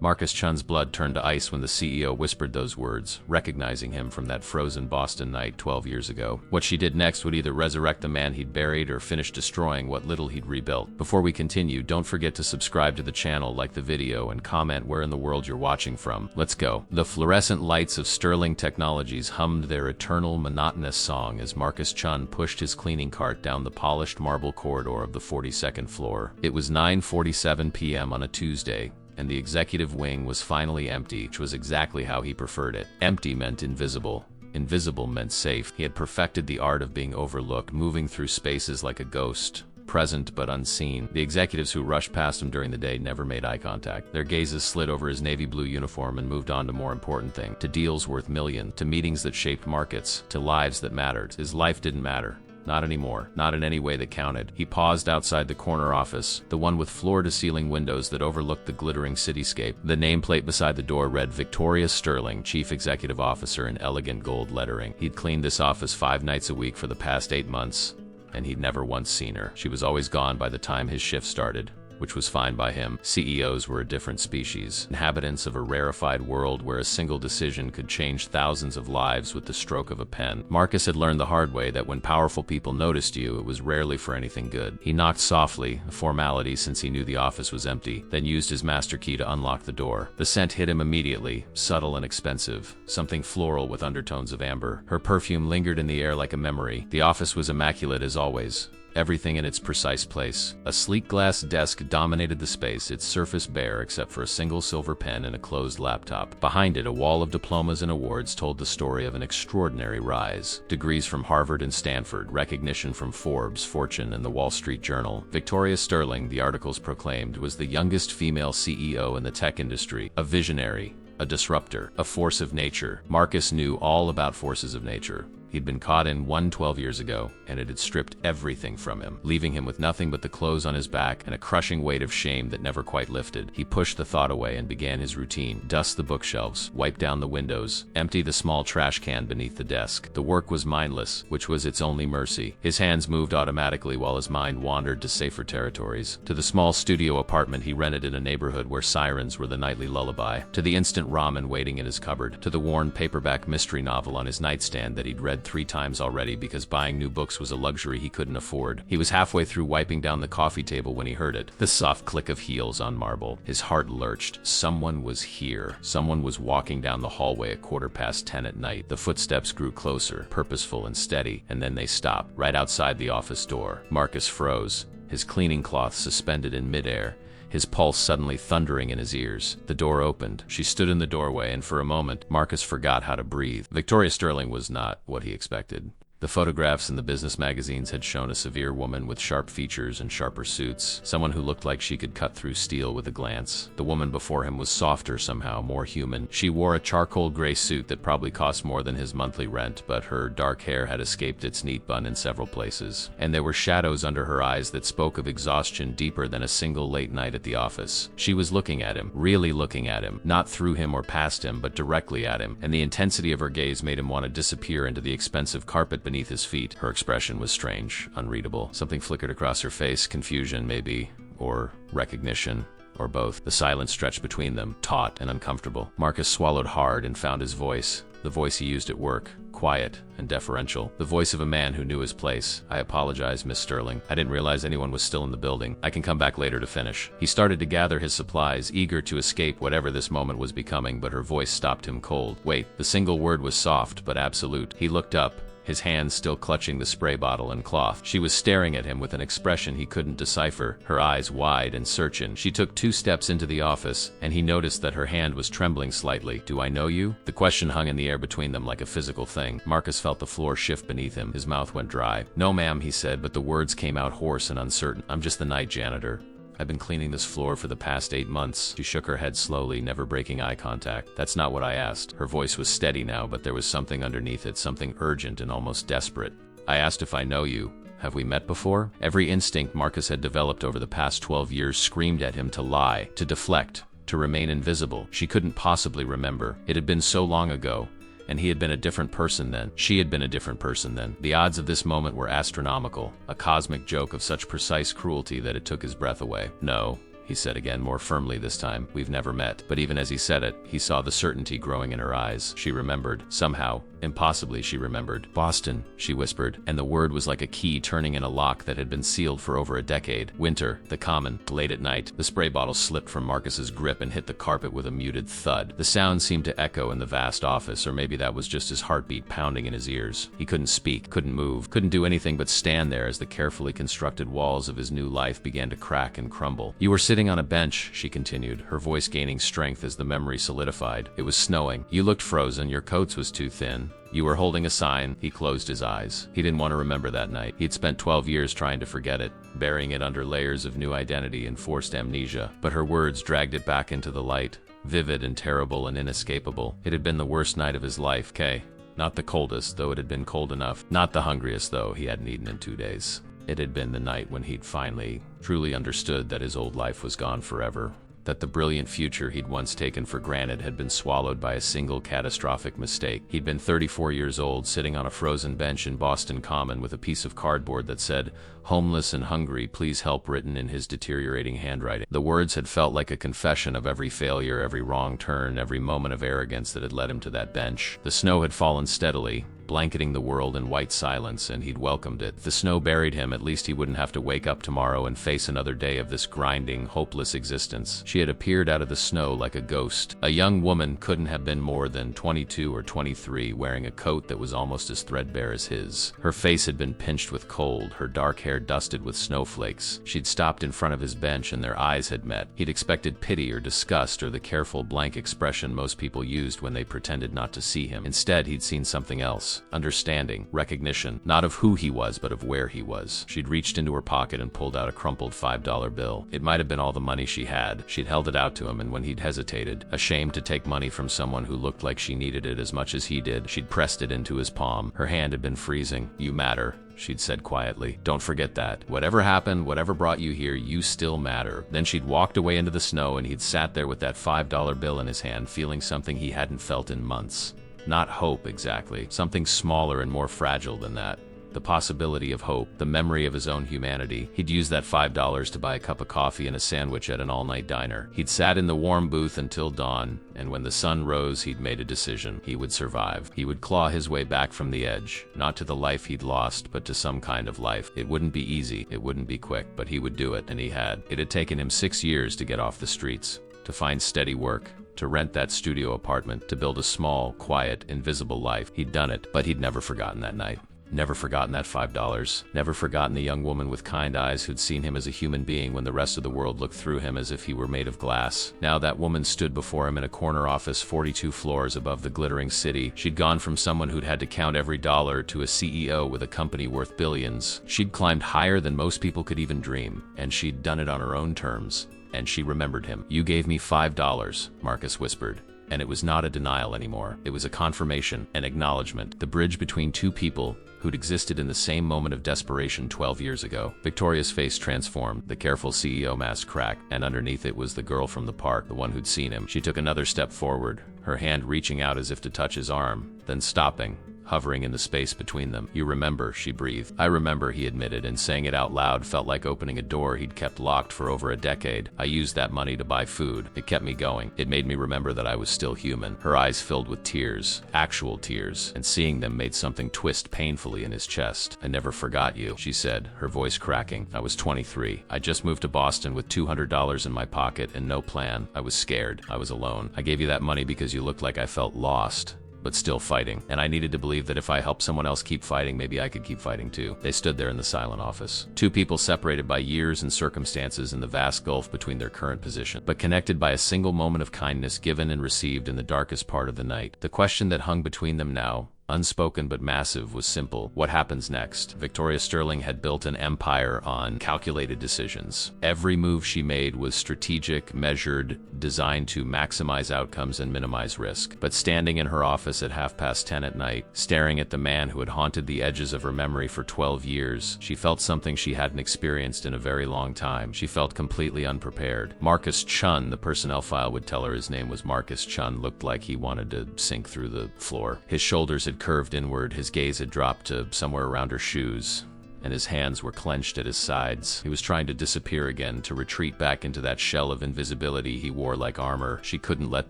Marcus Chun's blood turned to ice when the CEO whispered those words, recognizing him from that frozen Boston night 12 years ago. What she did next would either resurrect the man he'd buried or finish destroying what little he'd rebuilt. Before we continue, don't forget to subscribe to the channel, like the video, and comment where in the world you're watching from. Let's go. The fluorescent lights of Sterling Technologies hummed their eternal, monotonous song as Marcus Chun pushed his cleaning cart down the polished marble corridor of the 42nd floor. It was 9:47 p.m. on a Tuesday, and the executive wing was finally empty, which was exactly how he preferred it. Empty meant invisible. Invisible meant safe. He had perfected the art of being overlooked, moving through spaces like a ghost, present but unseen. The executives who rushed past him during the day never made eye contact. Their gazes slid over his navy blue uniform and moved on to more important things, to deals worth millions, to meetings that shaped markets, to lives that mattered. His life didn't matter. Not anymore. Not in any way that counted. He paused outside the corner office, the one with floor-to-ceiling windows that overlooked the glittering cityscape. The nameplate beside the door read Victoria Sterling, Chief Executive Officer, in elegant gold lettering. He'd cleaned this office 5 nights a week for the past 8 months, and he'd never once seen her. She was always gone by the time his shift started, which was fine by him. CEOs were a different species, inhabitants of a rarefied world where a single decision could change thousands of lives with the stroke of a pen. Marcus had learned the hard way that when powerful people noticed you, it was rarely for anything good. He knocked softly, a formality since he knew the office was empty, then used his master key to unlock the door. The scent hit him immediately, subtle and expensive, something floral with undertones of amber. Her perfume lingered in the air like a memory. The office was immaculate as always, everything in its precise place. A sleek glass desk dominated the space, its surface bare except for a single silver pen and a closed laptop. Behind it, a wall of diplomas and awards told the story of an extraordinary rise. Degrees from Harvard and Stanford, recognition from Forbes, Fortune, and the Wall Street Journal. Victoria Sterling, the articles proclaimed, was the youngest female CEO in the tech industry, a visionary, a disruptor, a force of nature. Marcus knew all about forces of nature. He'd been caught in one 12 years ago, and it had stripped everything from him, leaving him with nothing but the clothes on his back and a crushing weight of shame that never quite lifted. He pushed the thought away and began his routine. Dust the bookshelves, wipe down the windows, empty the small trash can beneath the desk. The work was mindless, which was its only mercy. His hands moved automatically while his mind wandered to safer territories. To the small studio apartment he rented in a neighborhood where sirens were the nightly lullaby. To the instant ramen waiting in his cupboard. To the worn paperback mystery novel on his nightstand that he'd read 3 times already because buying new books was a luxury he couldn't afford. He was halfway through wiping down the coffee table when he heard it. The soft click of heels on marble. His heart lurched. Someone was here. Someone was walking down the hallway at 10:15 at night. The footsteps grew closer, purposeful and steady, and then they stopped, right outside the office door. Marcus froze, his cleaning cloth suspended in midair, his pulse suddenly thundering in his ears. The door opened. She stood in the doorway, and for a moment, Marcus forgot how to breathe. Victoria Sterling was not what he expected. The photographs in the business magazines had shown a severe woman with sharp features and sharper suits, someone who looked like she could cut through steel with a glance. The woman before him was softer somehow, more human. She wore a charcoal gray suit that probably cost more than his monthly rent, but her dark hair had escaped its neat bun in several places, and there were shadows under her eyes that spoke of exhaustion deeper than a single late night at the office. She was looking at him, really looking at him, not through him or past him, but directly at him, and the intensity of her gaze made him want to disappear into the expensive carpet beneath his feet. Her expression was strange, unreadable. Something flickered across her face, confusion maybe, or recognition, or both. The silence stretched between them, taut and uncomfortable. Marcus swallowed hard and found his voice, the voice he used at work, quiet and deferential, the voice of a man who knew his place. "I apologize, Miss Sterling. I didn't realize anyone was still in the building. I can come back later to finish." He started to gather his supplies, eager to escape whatever this moment was becoming, but her voice stopped him cold. Wait. The single word was soft but absolute. He looked up, his hands still clutching the spray bottle and cloth. She was staring at him with an expression he couldn't decipher, her eyes wide and searching. She took 2 steps into the office, and he noticed that her hand was trembling slightly. "Do I know you?" The question hung in the air between them like a physical thing. Marcus felt the floor shift beneath him. His mouth went dry. "No, ma'am," he said, but the words came out hoarse and uncertain. "I'm just the night janitor. I've been cleaning this floor for the past 8 months. She shook her head slowly, never breaking eye contact. "That's not what I asked." Her voice was steady now, but there was something underneath it, something urgent and almost desperate. "I asked if I know you. Have we met before?" Every instinct Marcus had developed over the past 12 years screamed at him to lie, to deflect, to remain invisible. She couldn't possibly remember. It had been so long ago, and he had been a different person then. She had been a different person then. The odds of this moment were astronomical, a cosmic joke of such precise cruelty that it took his breath away. "No," he said again, more firmly this time. "We've never met." But even as he said it, he saw the certainty growing in her eyes. She remembered. Somehow, impossibly, she remembered. "Boston," she whispered, and the word was like a key turning in a lock that had been sealed for over a decade. Winter, the common, late at night. The spray bottle slipped from Marcus's grip and hit the carpet with a muted thud. The sound seemed to echo in the vast office, or maybe that was just his heartbeat pounding in his ears. He couldn't speak, couldn't move, couldn't do anything but stand there as the carefully constructed walls of his new life began to crack and crumble. "You were sitting on a bench," she continued, her voice gaining strength as the memory solidified. "It was snowing. You looked frozen. Your coat was too thin. You were holding a sign." He closed his eyes. He didn't want to remember that night. He'd spent 12 years trying to forget it, burying it under layers of new identity and forced amnesia. But her words dragged it back into the light, vivid and terrible and inescapable. It had been the worst night of his life, Kay. Not the coldest, though it had been cold enough. Not the hungriest, though he hadn't eaten in 2 days. It had been the night when he'd finally, truly understood that his old life was gone forever. That the brilliant future he'd once taken for granted had been swallowed by a single catastrophic mistake. He'd been 34 years old, sitting on a frozen bench in Boston Common with a piece of cardboard that said, "Homeless and hungry, please help," written in his deteriorating handwriting. The words had felt like a confession of every failure, every wrong turn, every moment of arrogance that had led him to that bench. The snow had fallen steadily, blanketing the world in white silence, and he'd welcomed it. If the snow buried him, at least he wouldn't have to wake up tomorrow and face another day of this grinding, hopeless existence. She had appeared out of the snow like a ghost. A young woman, couldn't have been more than 22 or 23, wearing a coat that was almost as threadbare as his. Her face had been pinched with cold, her dark hair dusted with snowflakes. She'd stopped in front of his bench and their eyes had met. He'd expected pity or disgust or the careful blank expression most people used when they pretended not to see him. Instead, he'd seen something else. Understanding, recognition, not of who he was, but of where he was. She'd reached into her pocket and pulled out a crumpled $5 bill. It might have been all the money she had. She'd held it out to him, and when he'd hesitated, ashamed to take money from someone who looked like she needed it as much as he did, she'd pressed it into his palm. Her hand had been freezing. "You matter," she'd said quietly. "Don't forget that. Whatever happened, whatever brought you here, you still matter." Then she'd walked away into the snow, and he'd sat there with that $5 bill in his hand, feeling something he hadn't felt in months. Not hope, exactly. Something smaller and more fragile than that. The possibility of hope, the memory of his own humanity. He'd used that $5 to buy a cup of coffee and a sandwich at an all-night diner. He'd sat in the warm booth until dawn, and when the sun rose, he'd made a decision. He would survive. He would claw his way back from the edge, not to the life he'd lost, but to some kind of life. It wouldn't be easy, it wouldn't be quick, but he would do it, and he had. It had taken him 6 years to get off the streets, to find steady work, to rent that studio apartment, to build a small, quiet, invisible life. He'd done it, but he'd never forgotten that night. Never forgotten that $5. Never forgotten the young woman with kind eyes who'd seen him as a human being when the rest of the world looked through him as if he were made of glass. Now that woman stood before him in a corner office 42 floors above the glittering city. She'd gone from someone who'd had to count every dollar to a CEO with a company worth billions. She'd climbed higher than most people could even dream, and she'd done it on her own terms. And she remembered him. "You gave me $5, Marcus whispered. And it was not a denial anymore. It was a confirmation, an acknowledgement, the bridge between two people who'd existed in the same moment of desperation 12 years ago. Victoria's face transformed, the careful CEO mask cracked, and underneath it was the girl from the park, the one who'd seen him. She took another step forward, her hand reaching out as if to touch his arm, then stopping, hovering in the space between them. "You remember," she breathed. "I remember," he admitted, and saying it out loud felt like opening a door he'd kept locked for over a decade. "I used that money to buy food. It kept me going. It made me remember that I was still human." Her eyes filled with tears, actual tears, and seeing them made something twist painfully in his chest. "I never forgot you," she said, her voice cracking. "I was 23. I just moved to Boston with $200 in my pocket and no plan. I was scared. I was alone. I gave you that money because you looked like I felt lost, but still fighting. And I needed to believe that if I helped someone else keep fighting, maybe I could keep fighting too." They stood there in the silent office. Two people separated by years and circumstances in the vast gulf between their current position, but connected by a single moment of kindness given and received in the darkest part of the night. The question that hung between them now, unspoken but massive, was simple. What happens next? Victoria Sterling had built an empire on calculated decisions. Every move she made was strategic, measured, designed to maximize outcomes and minimize risk. But standing in her office at 10:30 at night, staring at the man who had haunted the edges of her memory for 12 years, she felt something she hadn't experienced in a very long time. She felt completely unprepared. Marcus Chun, the personnel file would tell her his name was Marcus Chun, looked like he wanted to sink through the floor. His shoulders had curved inward, his gaze had dropped to somewhere around her shoes, and his hands were clenched at his sides. He was trying to disappear again, to retreat back into that shell of invisibility he wore like armor. She couldn't let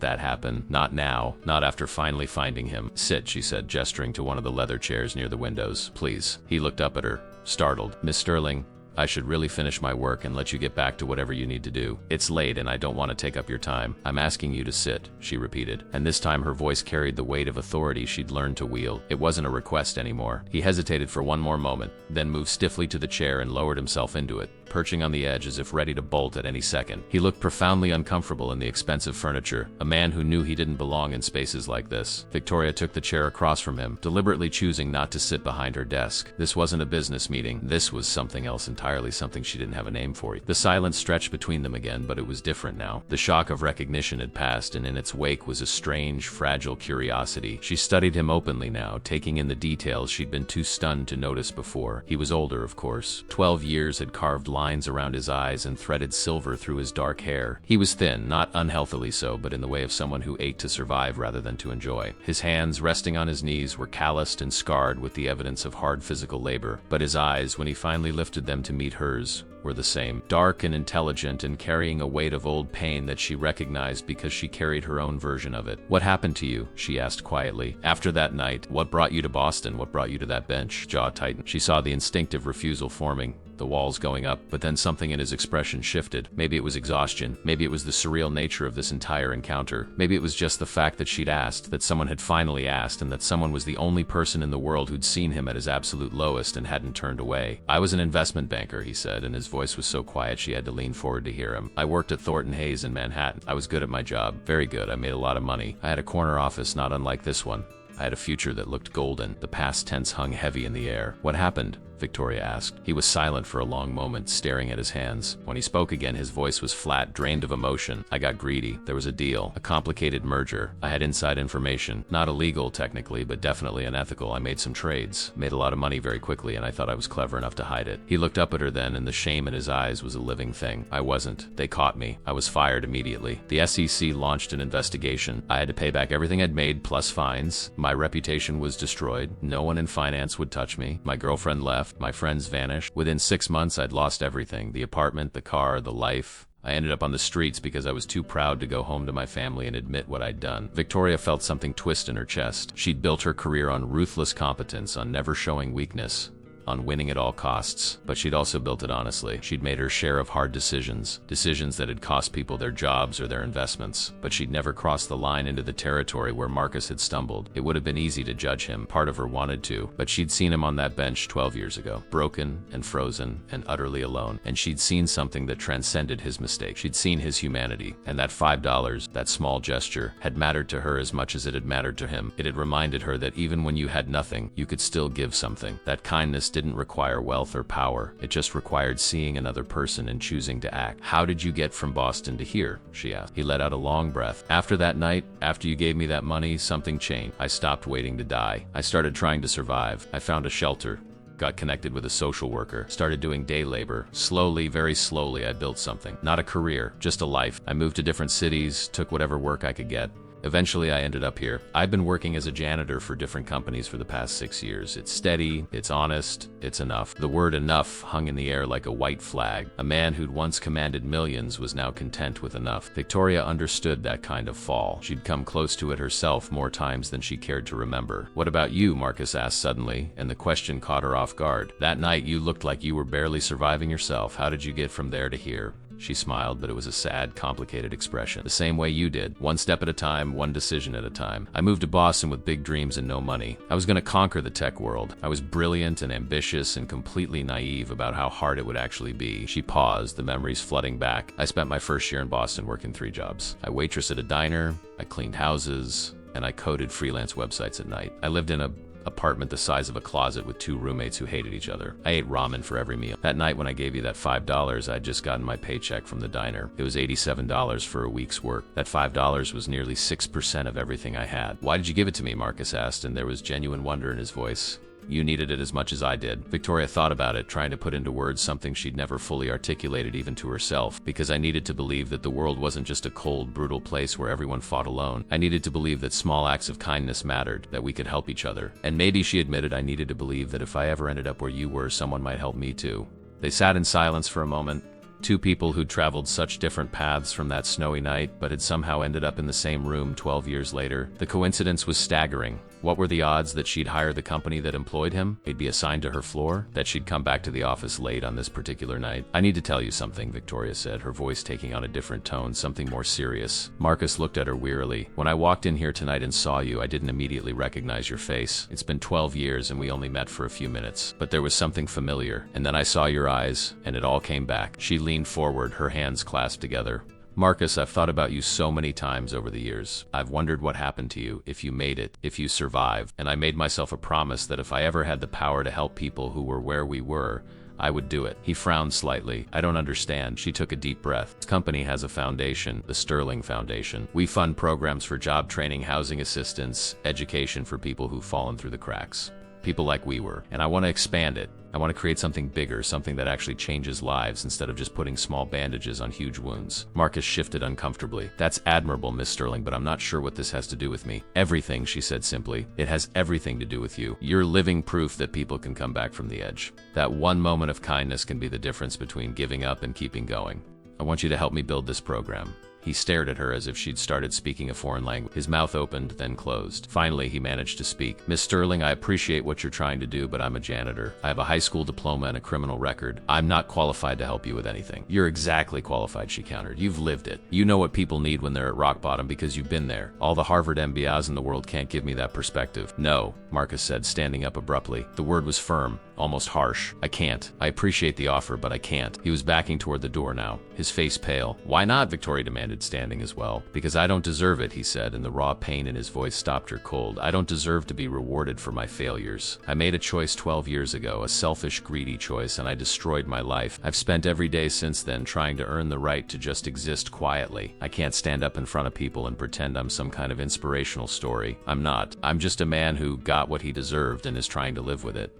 that happen. Not now. Not after finally finding him. "Sit," she said, gesturing to one of the leather chairs near the windows. "Please." He looked up at her, startled. "Miss Sterling, I should really finish my work and let you get back to whatever you need to do. It's late and I don't want to take up your time. I'm asking you to sit," she repeated. And this time her voice carried the weight of authority she'd learned to wield. It wasn't a request anymore. He hesitated for one more moment, then moved stiffly to the chair and lowered himself into it, perching on the edge as if ready to bolt at any second. He looked profoundly uncomfortable in the expensive furniture, a man who knew he didn't belong in spaces like this. Victoria took the chair across from him, deliberately choosing not to sit behind her desk. This wasn't a business meeting. This was something else entirely, something she didn't have a name for. The silence stretched between them again, but it was different now. The shock of recognition had passed, and in its wake was a strange, fragile curiosity. She studied him openly now, taking in the details she'd been too stunned to notice before. He was older, of course. 12 years had carved lines around his eyes and threaded silver through his dark hair. He was thin, not unhealthily so, but in the way of someone who ate to survive rather than to enjoy. His hands, resting on his knees, were calloused and scarred with the evidence of hard physical labor, but his eyes, when he finally lifted them to meet hers, were the same. Dark and intelligent and carrying a weight of old pain that she recognized because she carried her own version of it. "What happened to you?" she asked quietly. "After that night, what brought you to Boston? What brought you to that bench?" Jaw tightened. She saw the instinctive refusal forming, the walls going up, but then something in his expression shifted. Maybe it was exhaustion. Maybe it was the surreal nature of this entire encounter. Maybe it was just the fact that she'd asked, that someone had finally asked, and that someone was the only person in the world who'd seen him at his absolute lowest and hadn't turned away. "I was an investment banker," he said, and his voice was so quiet she had to lean forward to hear him. "I worked at Thornton Hayes in Manhattan. I was good at my job. Very good. I made a lot of money. I had a corner office not unlike this one. I had a future that looked golden." The past tense hung heavy in the air. "What happened?" Victoria asked. He was silent for a long moment, staring at his hands. When he spoke again, his voice was flat, drained of emotion. "I got greedy. There was a deal, a complicated merger. I had inside information. Not illegal, technically, but definitely unethical. I made some trades. Made a lot of money very quickly, and I thought I was clever enough to hide it." He looked up at her then, and the shame in his eyes was a living thing. "I wasn't. They caught me. I was fired immediately. The SEC launched an investigation. I had to pay back everything I'd made, plus fines. My reputation was destroyed. No one in finance would touch me. My girlfriend left. My friends vanished. Within 6 months, I'd lost everything. The apartment, the car, the life. I ended up on the streets because I was too proud to go home to my family and admit what I'd done." Victoria felt something twist in her chest. She'd built her career on ruthless competence, on never showing weakness, on winning at all costs, but she'd also built it honestly. She'd made her share of hard decisions that had cost people their jobs or their investments, but she'd never crossed the line into the territory where Marcus had stumbled. It would have been easy to judge him. Part of her wanted to, but she'd seen him on that bench 12 years ago, broken and frozen and utterly alone, and she'd seen something that transcended his mistake. She'd seen his humanity, and that $5, that small gesture, had mattered to her as much as it had mattered to him. It had reminded her that even when you had nothing, you could still give something. That kindness didn't require wealth or power. It just required seeing another person and choosing to act. "How did you get from Boston to here?" she asked. He let out a long breath. "After that night, after you gave me that money, something changed. I stopped waiting to die. I started trying to survive. I found a shelter. Got connected with a social worker, started doing day labor. Slowly, very slowly, I built something. Not a career, just a life. I moved to different cities, took whatever work I could get. Eventually, I ended up here. I've been working as a janitor for different companies for the past 6 years. It's steady, it's honest, it's enough." The word enough hung in the air like a white flag. A man who'd once commanded millions was now content with enough. Victoria understood that kind of fall. She'd come close to it herself more times than she cared to remember. "What about you?" Marcus asked suddenly, and the question caught her off guard. "That night, you looked like you were barely surviving yourself. How did you get from there to here?" She smiled, but it was a sad, complicated expression. "The same way you did. One step at a time, one decision at a time. I moved to Boston with big dreams and no money. I was going to conquer the tech world. I was brilliant and ambitious and completely naive about how hard it would actually be." She paused, the memories flooding back. "I spent my first year in Boston working 3 jobs. I waitressed at a diner, I cleaned houses, and I coded freelance websites at night. I lived in a apartment the size of a closet with 2 roommates who hated each other. I ate ramen for every meal. That night when I gave you that $5, I'd just gotten my paycheck from the diner. It was $87 for a week's work. That $5 was nearly 6% of everything I had." "Why did you give it to me?" Marcus asked, and there was genuine wonder in his voice. You needed it as much as I did. Victoria thought about it, trying to put into words something she'd never fully articulated even to herself. Because I needed to believe that the world wasn't just a cold, brutal place where everyone fought alone. I needed to believe that small acts of kindness mattered, that we could help each other. And maybe, she admitted, I needed to believe that if I ever ended up where you were, someone might help me too. They sat in silence for a moment. Two people who'd traveled such different paths from that snowy night, but had somehow ended up in the same room 12 years later. The coincidence was staggering. What were the odds that she'd hire the company that employed him? He'd be assigned to her floor? That she'd come back to the office late on this particular night? I need to tell you something, Victoria said, her voice taking on a different tone, something more serious. Marcus looked at her wearily. When I walked in here tonight and saw you, I didn't immediately recognize your face. It's been 12 years and we only met for a few minutes. But there was something familiar. And then I saw your eyes, and it all came back. She leaned forward, her hands clasped together. Marcus, I've thought about you so many times over the years. I've wondered what happened to you, if you made it, if you survived. And I made myself a promise that if I ever had the power to help people who were where we were, I would do it. He frowned slightly. I don't understand. She took a deep breath. This company has a foundation, the Sterling Foundation. We fund programs for job training, housing assistance, education for people who've fallen through the cracks. People like we were. And I want to expand it. I want to create something bigger, something that actually changes lives instead of just putting small bandages on huge wounds. Marcus shifted uncomfortably. That's admirable, Miss Sterling, but I'm not sure what this has to do with me. Everything, she said simply. It has everything to do with you. You're living proof that people can come back from the edge. That one moment of kindness can be the difference between giving up and keeping going. I want you to help me build this program. He stared at her as if she'd started speaking a foreign language. His mouth opened, then closed. Finally, he managed to speak. Miss Sterling, I appreciate what you're trying to do, but I'm a janitor. I have a high school diploma and a criminal record. I'm not qualified to help you with anything. You're exactly qualified, she countered. You've lived it. You know what people need when they're at rock bottom because you've been there. All the Harvard MBAs in the world can't give me that perspective. No, Marcus said, standing up abruptly. The word was firm, almost harsh. I can't. I appreciate the offer, but I can't. He was backing toward the door now, his face pale. Why not? Victoria demanded, standing as well. Because I don't deserve it, he said, and the raw pain in his voice stopped her cold. I don't deserve to be rewarded for my failures. I made a choice 12 years ago, a selfish, greedy choice, and I destroyed my life. I've spent every day since then trying to earn the right to just exist quietly. I can't stand up in front of people and pretend I'm some kind of inspirational story. I'm not. I'm just a man who got what he deserved and is trying to live with it.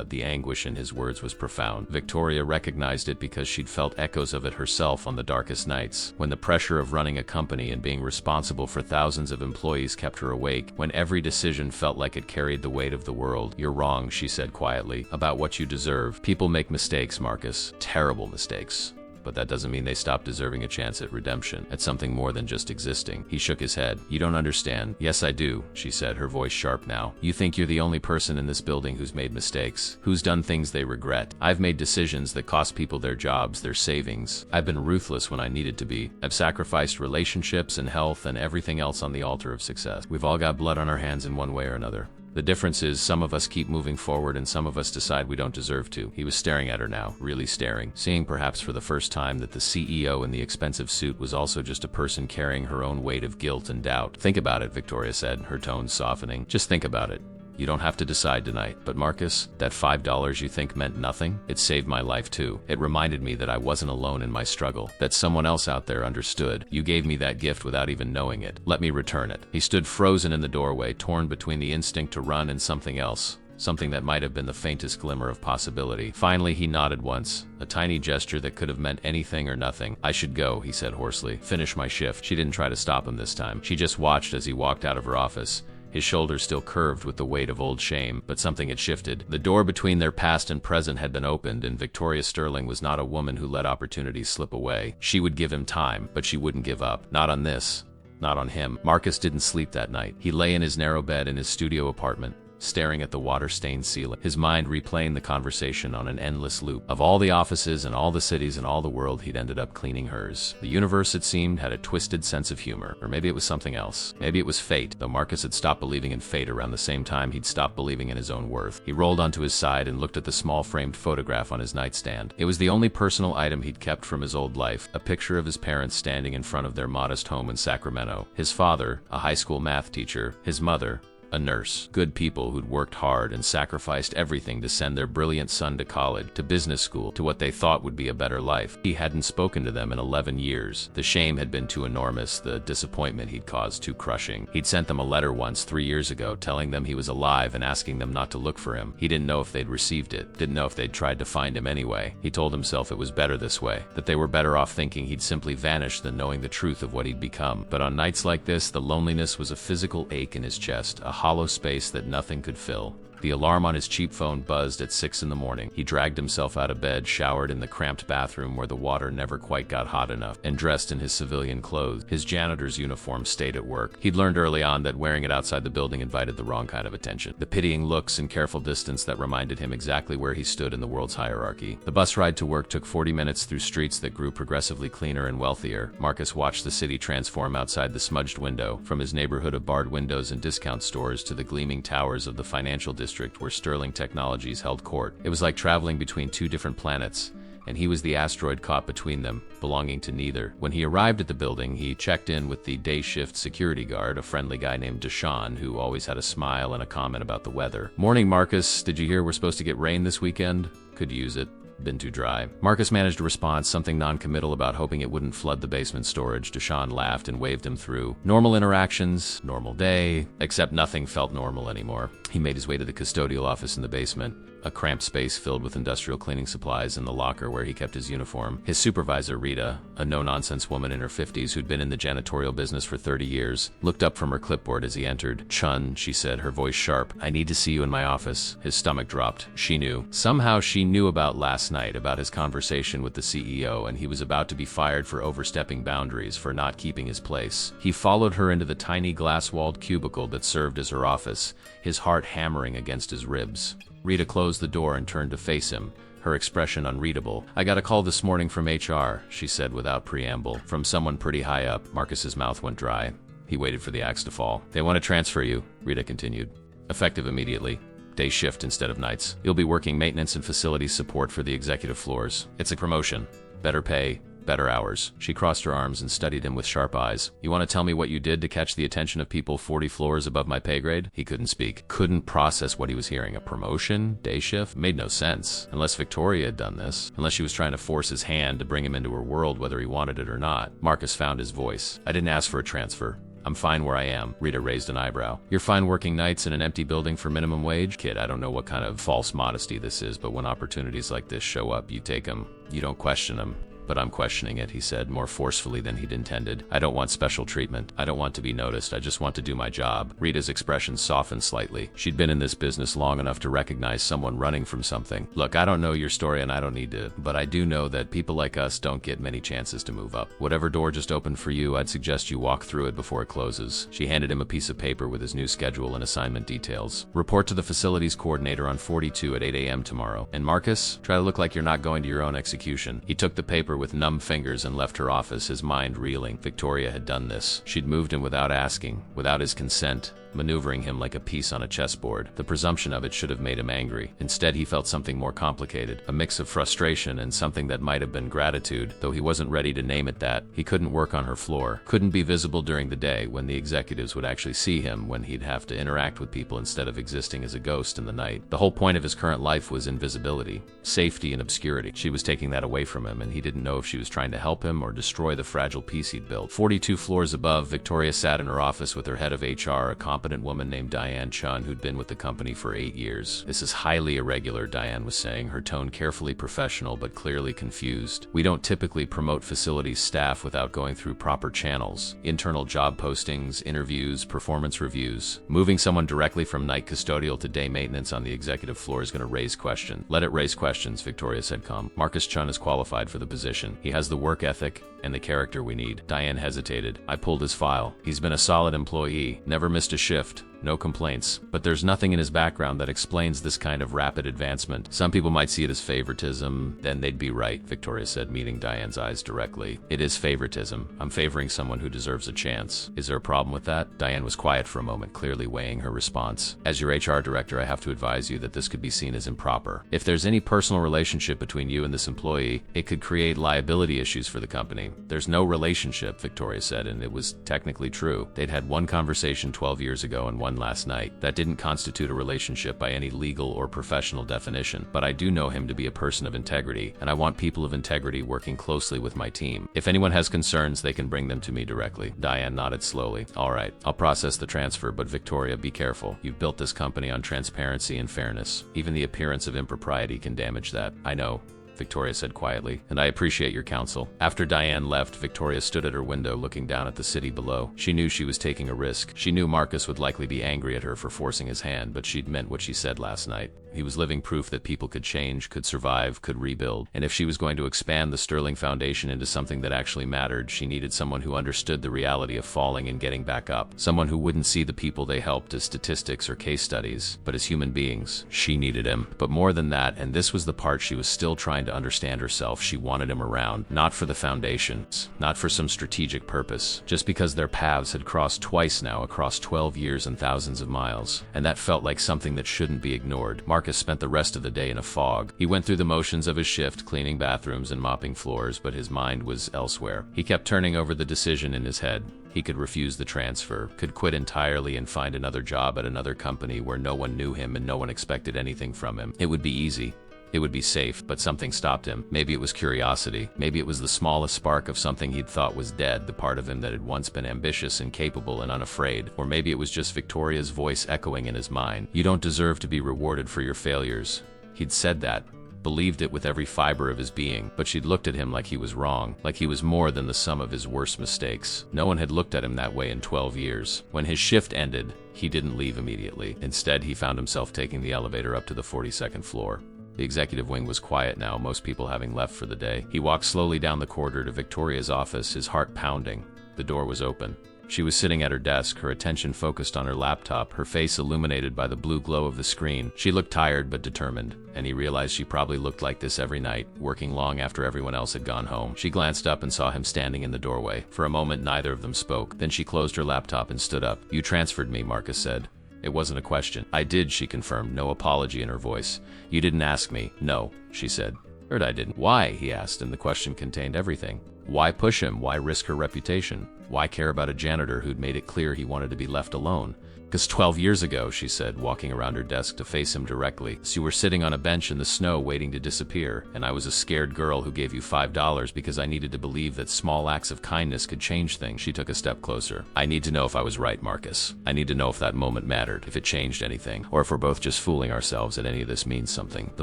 The anguish in his words was profound. Victoria recognized it because she'd felt echoes of it herself on the darkest nights, when the pressure of running a company and being responsible for thousands of employees kept her awake, when every decision felt like it carried the weight of the world. You're wrong, she said quietly, about what you deserve. People make mistakes, Marcus. Terrible mistakes. But that doesn't mean they stop deserving a chance at redemption, at something more than just existing. He shook his head. You don't understand. Yes, I do, she said, her voice sharp now. You think you're the only person in this building who's made mistakes, who's done things they regret. I've made decisions that cost people their jobs, their savings. I've been ruthless when I needed to be. I've sacrificed relationships and health and everything else on the altar of success. We've all got blood on our hands in one way or another. The difference is some of us keep moving forward and some of us decide we don't deserve to. He was staring at her now, really staring, seeing perhaps for the first time that the CEO in the expensive suit was also just a person carrying her own weight of guilt and doubt. Think about it, Victoria said, her tone softening. Just think about it. You don't have to decide tonight. But Marcus, that $5 you think meant nothing? It saved my life too. It reminded me that I wasn't alone in my struggle, that someone else out there understood. You gave me that gift without even knowing it. Let me return it. He stood frozen in the doorway, torn between the instinct to run and something else. Something that might have been the faintest glimmer of possibility. Finally, he nodded once, a tiny gesture that could have meant anything or nothing. I should go, he said hoarsely. Finish my shift. She didn't try to stop him this time. She just watched as he walked out of her office. His shoulders still curved with the weight of old shame, but something had shifted. The door between their past and present had been opened, and Victoria Sterling was not a woman who let opportunities slip away. She would give him time, but she wouldn't give up. Not on this. Not on him. Marcus didn't sleep that night. He lay in his narrow bed in his studio apartment, staring at the water-stained ceiling, his mind replaying the conversation on an endless loop. Of all the offices and all the cities and all the world, he'd ended up cleaning hers. The universe, it seemed, had a twisted sense of humor. Or maybe it was something else. Maybe it was fate, though Marcus had stopped believing in fate around the same time he'd stopped believing in his own worth. He rolled onto his side and looked at the small framed photograph on his nightstand. It was the only personal item he'd kept from his old life, a picture of his parents standing in front of their modest home in Sacramento. His father, a high school math teacher, his mother, A nurse. Good people who'd worked hard and sacrificed everything to send their brilliant son to college, to business school, to what they thought would be a better life. He hadn't spoken to them in 11 years. The shame had been too enormous, the disappointment he'd caused too crushing. He'd sent them a letter once 3 years ago telling them he was alive and asking them not to look for him. He didn't know if they'd received it, didn't know if they'd tried to find him anyway. He told himself it was better this way, that they were better off thinking he'd simply vanished than knowing the truth of what he'd become. But on nights like this, the loneliness was a physical ache in his chest, a hollow space that nothing could fill. The alarm on his cheap phone buzzed at 6 in the morning. He dragged himself out of bed, showered in the cramped bathroom where the water never quite got hot enough, and dressed in his civilian clothes. His janitor's uniform stayed at work. He'd learned early on that wearing it outside the building invited the wrong kind of attention. The pitying looks and careful distance that reminded him exactly where he stood in the world's hierarchy. The bus ride to work took 40 minutes through streets that grew progressively cleaner and wealthier. Marcus watched the city transform outside the smudged window, from his neighborhood of barred windows and discount stores to the gleaming towers of the financial district where Sterling Technologies held court. It was like traveling between two different planets, and he was the asteroid caught between them, belonging to neither. When he arrived at the building, he checked in with the day shift security guard, a friendly guy named Deshaun, who always had a smile and a comment about the weather. "Morning, Marcus. Did you hear we're supposed to get rain this weekend? Could use it. Been too dry." Marcus managed a response, something non-committal about hoping it wouldn't flood the basement storage. Deshaun laughed and waved him through. Normal interactions, normal day, except nothing felt normal anymore. He made his way to the custodial office in the basement, a cramped space filled with industrial cleaning supplies and the locker where he kept his uniform. His supervisor, Rita, a no-nonsense woman in her 50s who'd been in the janitorial business for 30 years, looked up from her clipboard as he entered. "Chun," she said, her voice sharp, "I need to see you in my office." His stomach dropped. She knew. Somehow she knew about last night, about his conversation with the CEO, and he was about to be fired for overstepping boundaries, for not keeping his place. He followed her into the tiny glass-walled cubicle that served as her office, his heart hammering against his ribs. Rita closed the door and turned to face him, her expression unreadable. "I got a call this morning from HR," she said without preamble. "From someone pretty high up." Marcus's mouth went dry. He waited for the axe to fall. "They want to transfer you," Rita continued. "Effective immediately. Day shift instead of nights. You'll be working maintenance and facilities support for the executive floors. It's a promotion. Better pay, better hours." She crossed her arms and studied him with sharp eyes. "You want to tell me what you did to catch the attention of people 40 floors above my pay grade?" He couldn't speak, couldn't process what he was hearing. A promotion? Day shift? Made no sense. Unless Victoria had done this. Unless she was trying to force his hand to bring him into her world whether he wanted it or not. Marcus found his voice. "I didn't ask for a transfer. I'm fine where I am." Rita raised an eyebrow. "You're fine working nights in an empty building for minimum wage?" "Kid, I don't know what kind of false modesty this is, but when opportunities like this show up, you take them. You don't question them. But I'm questioning it," he said, more forcefully than he'd intended. "I don't want special treatment. I don't want to be noticed. I just want to do my job." Rita's expression softened slightly. She'd been in this business long enough to recognize someone running from something. "Look, I don't know your story and I don't need to, but I do know that people like us don't get many chances to move up. Whatever door just opened for you, I'd suggest you walk through it before it closes." She handed him a piece of paper with his new schedule and assignment details. "Report to the facilities coordinator on 42 at 8 a.m. tomorrow. And Marcus, try to look like you're not going to your own execution." He took the paper with numb fingers and left her office, his mind reeling. Victoria had done this. She'd moved him without asking, without his consent, maneuvering him like a piece on a chessboard. The presumption of it should have made him angry. Instead, he felt something more complicated, a mix of frustration and something that might have been gratitude, though he wasn't ready to name it that. He couldn't work on her floor, couldn't be visible during the day when the executives would actually see him, when he'd have to interact with people instead of existing as a ghost in the night. The whole point of his current life was invisibility, safety and obscurity. She was taking that away from him, and he didn't know if she was trying to help him or destroy the fragile peace he'd built. 42 floors above, Victoria sat in her office with her head of HR, a competent woman named Diane Chun, who'd been with the company for 8 years. "This is highly irregular," Diane was saying, her tone carefully professional but clearly confused. "We don't typically promote facilities staff without going through proper channels. Internal job postings, interviews, performance reviews. Moving someone directly from night custodial to day maintenance on the executive floor is going to raise questions." "Let it raise questions," Victoria said calm. "Marcus Chun is qualified for the position. He has the work ethic and the character we need." Diane hesitated. "I pulled his file. He's been a solid employee, never missed a shift. No complaints. But there's nothing in his background that explains this kind of rapid advancement. Some people might see it as favoritism. Then they'd be right," Victoria said, meeting Diane's eyes directly. "It is favoritism. I'm favoring someone who deserves a chance. Is there a problem with that?" Diane was quiet for a moment, clearly weighing her response. "As your HR director, I have to advise you that this could be seen as improper. If there's any personal relationship between you and this employee, it could create liability issues for the company." "There's no relationship," Victoria said, and it was technically true. They'd had one conversation 12 years ago and one one last night. That didn't constitute a relationship by any legal or professional definition, but I do know him to be a person of integrity, and I want people of integrity working closely with my team. If anyone has concerns, they can bring them to me directly. Diane nodded slowly. All right, I'll process the transfer, but Victoria, be careful. You've built this company on transparency and fairness. Even the appearance of impropriety can damage that. I know, Victoria said quietly, and I appreciate your counsel. After Diane left, Victoria stood at her window looking down at the city below. She knew she was taking a risk. She knew Marcus would likely be angry at her for forcing his hand, but she'd meant what she said last night. He was living proof that people could change, could survive, could rebuild. And if she was going to expand the Sterling Foundation into something that actually mattered, she needed someone who understood the reality of falling and getting back up. Someone who wouldn't see the people they helped as statistics or case studies, but as human beings. She needed him. But more than that, and this was the part she was still trying to understand herself, she wanted him around. Not for the foundations, not for some strategic purpose, just because their paths had crossed twice now across 12 years and thousands of miles. And that felt like something that shouldn't be ignored. Marcus spent the rest of the day in a fog. He went through the motions of his shift, cleaning bathrooms and mopping floors, but his mind was elsewhere. He kept turning over the decision in his head. He could refuse the transfer, could quit entirely and find another job at another company where no one knew him and no one expected anything from him. It would be easy. It would be safe, but something stopped him. Maybe it was curiosity. Maybe it was the smallest spark of something he'd thought was dead, the part of him that had once been ambitious and capable and unafraid. Or maybe it was just Victoria's voice echoing in his mind. You don't deserve to be rewarded for your failures. He'd said that, believed it with every fiber of his being, but she'd looked at him like he was wrong, like he was more than the sum of his worst mistakes. No one had looked at him that way in 12 years. When his shift ended, he didn't leave immediately. Instead, he found himself taking the elevator up to the 42nd floor. The executive wing was quiet now, most people having left for the day. He walked slowly down the corridor to Victoria's office, his heart pounding. The door was open. She was sitting at her desk, her attention focused on her laptop, her face illuminated by the blue glow of the screen. She looked tired but determined, and he realized she probably looked like this every night, working long after everyone else had gone home. She glanced up and saw him standing in the doorway. For a moment, neither of them spoke. Then she closed her laptop and stood up. You transferred me, Marcus said. It wasn't a question. I did, she confirmed, no apology in her voice. You didn't ask me. No, she said. Heard I didn't. Why? He asked, and the question contained everything. Why push him? Why risk her reputation? Why care about a janitor who'd made it clear he wanted to be left alone? Because 12 years ago, she said, walking around her desk to face him directly, so you were sitting on a bench in the snow waiting to disappear, and I was a scared girl who gave you $5 because I needed to believe that small acts of kindness could change things. She took a step closer. I need to know if I was right, Marcus. I need to know if that moment mattered, if it changed anything, or if we're both just fooling ourselves that any of this means something. The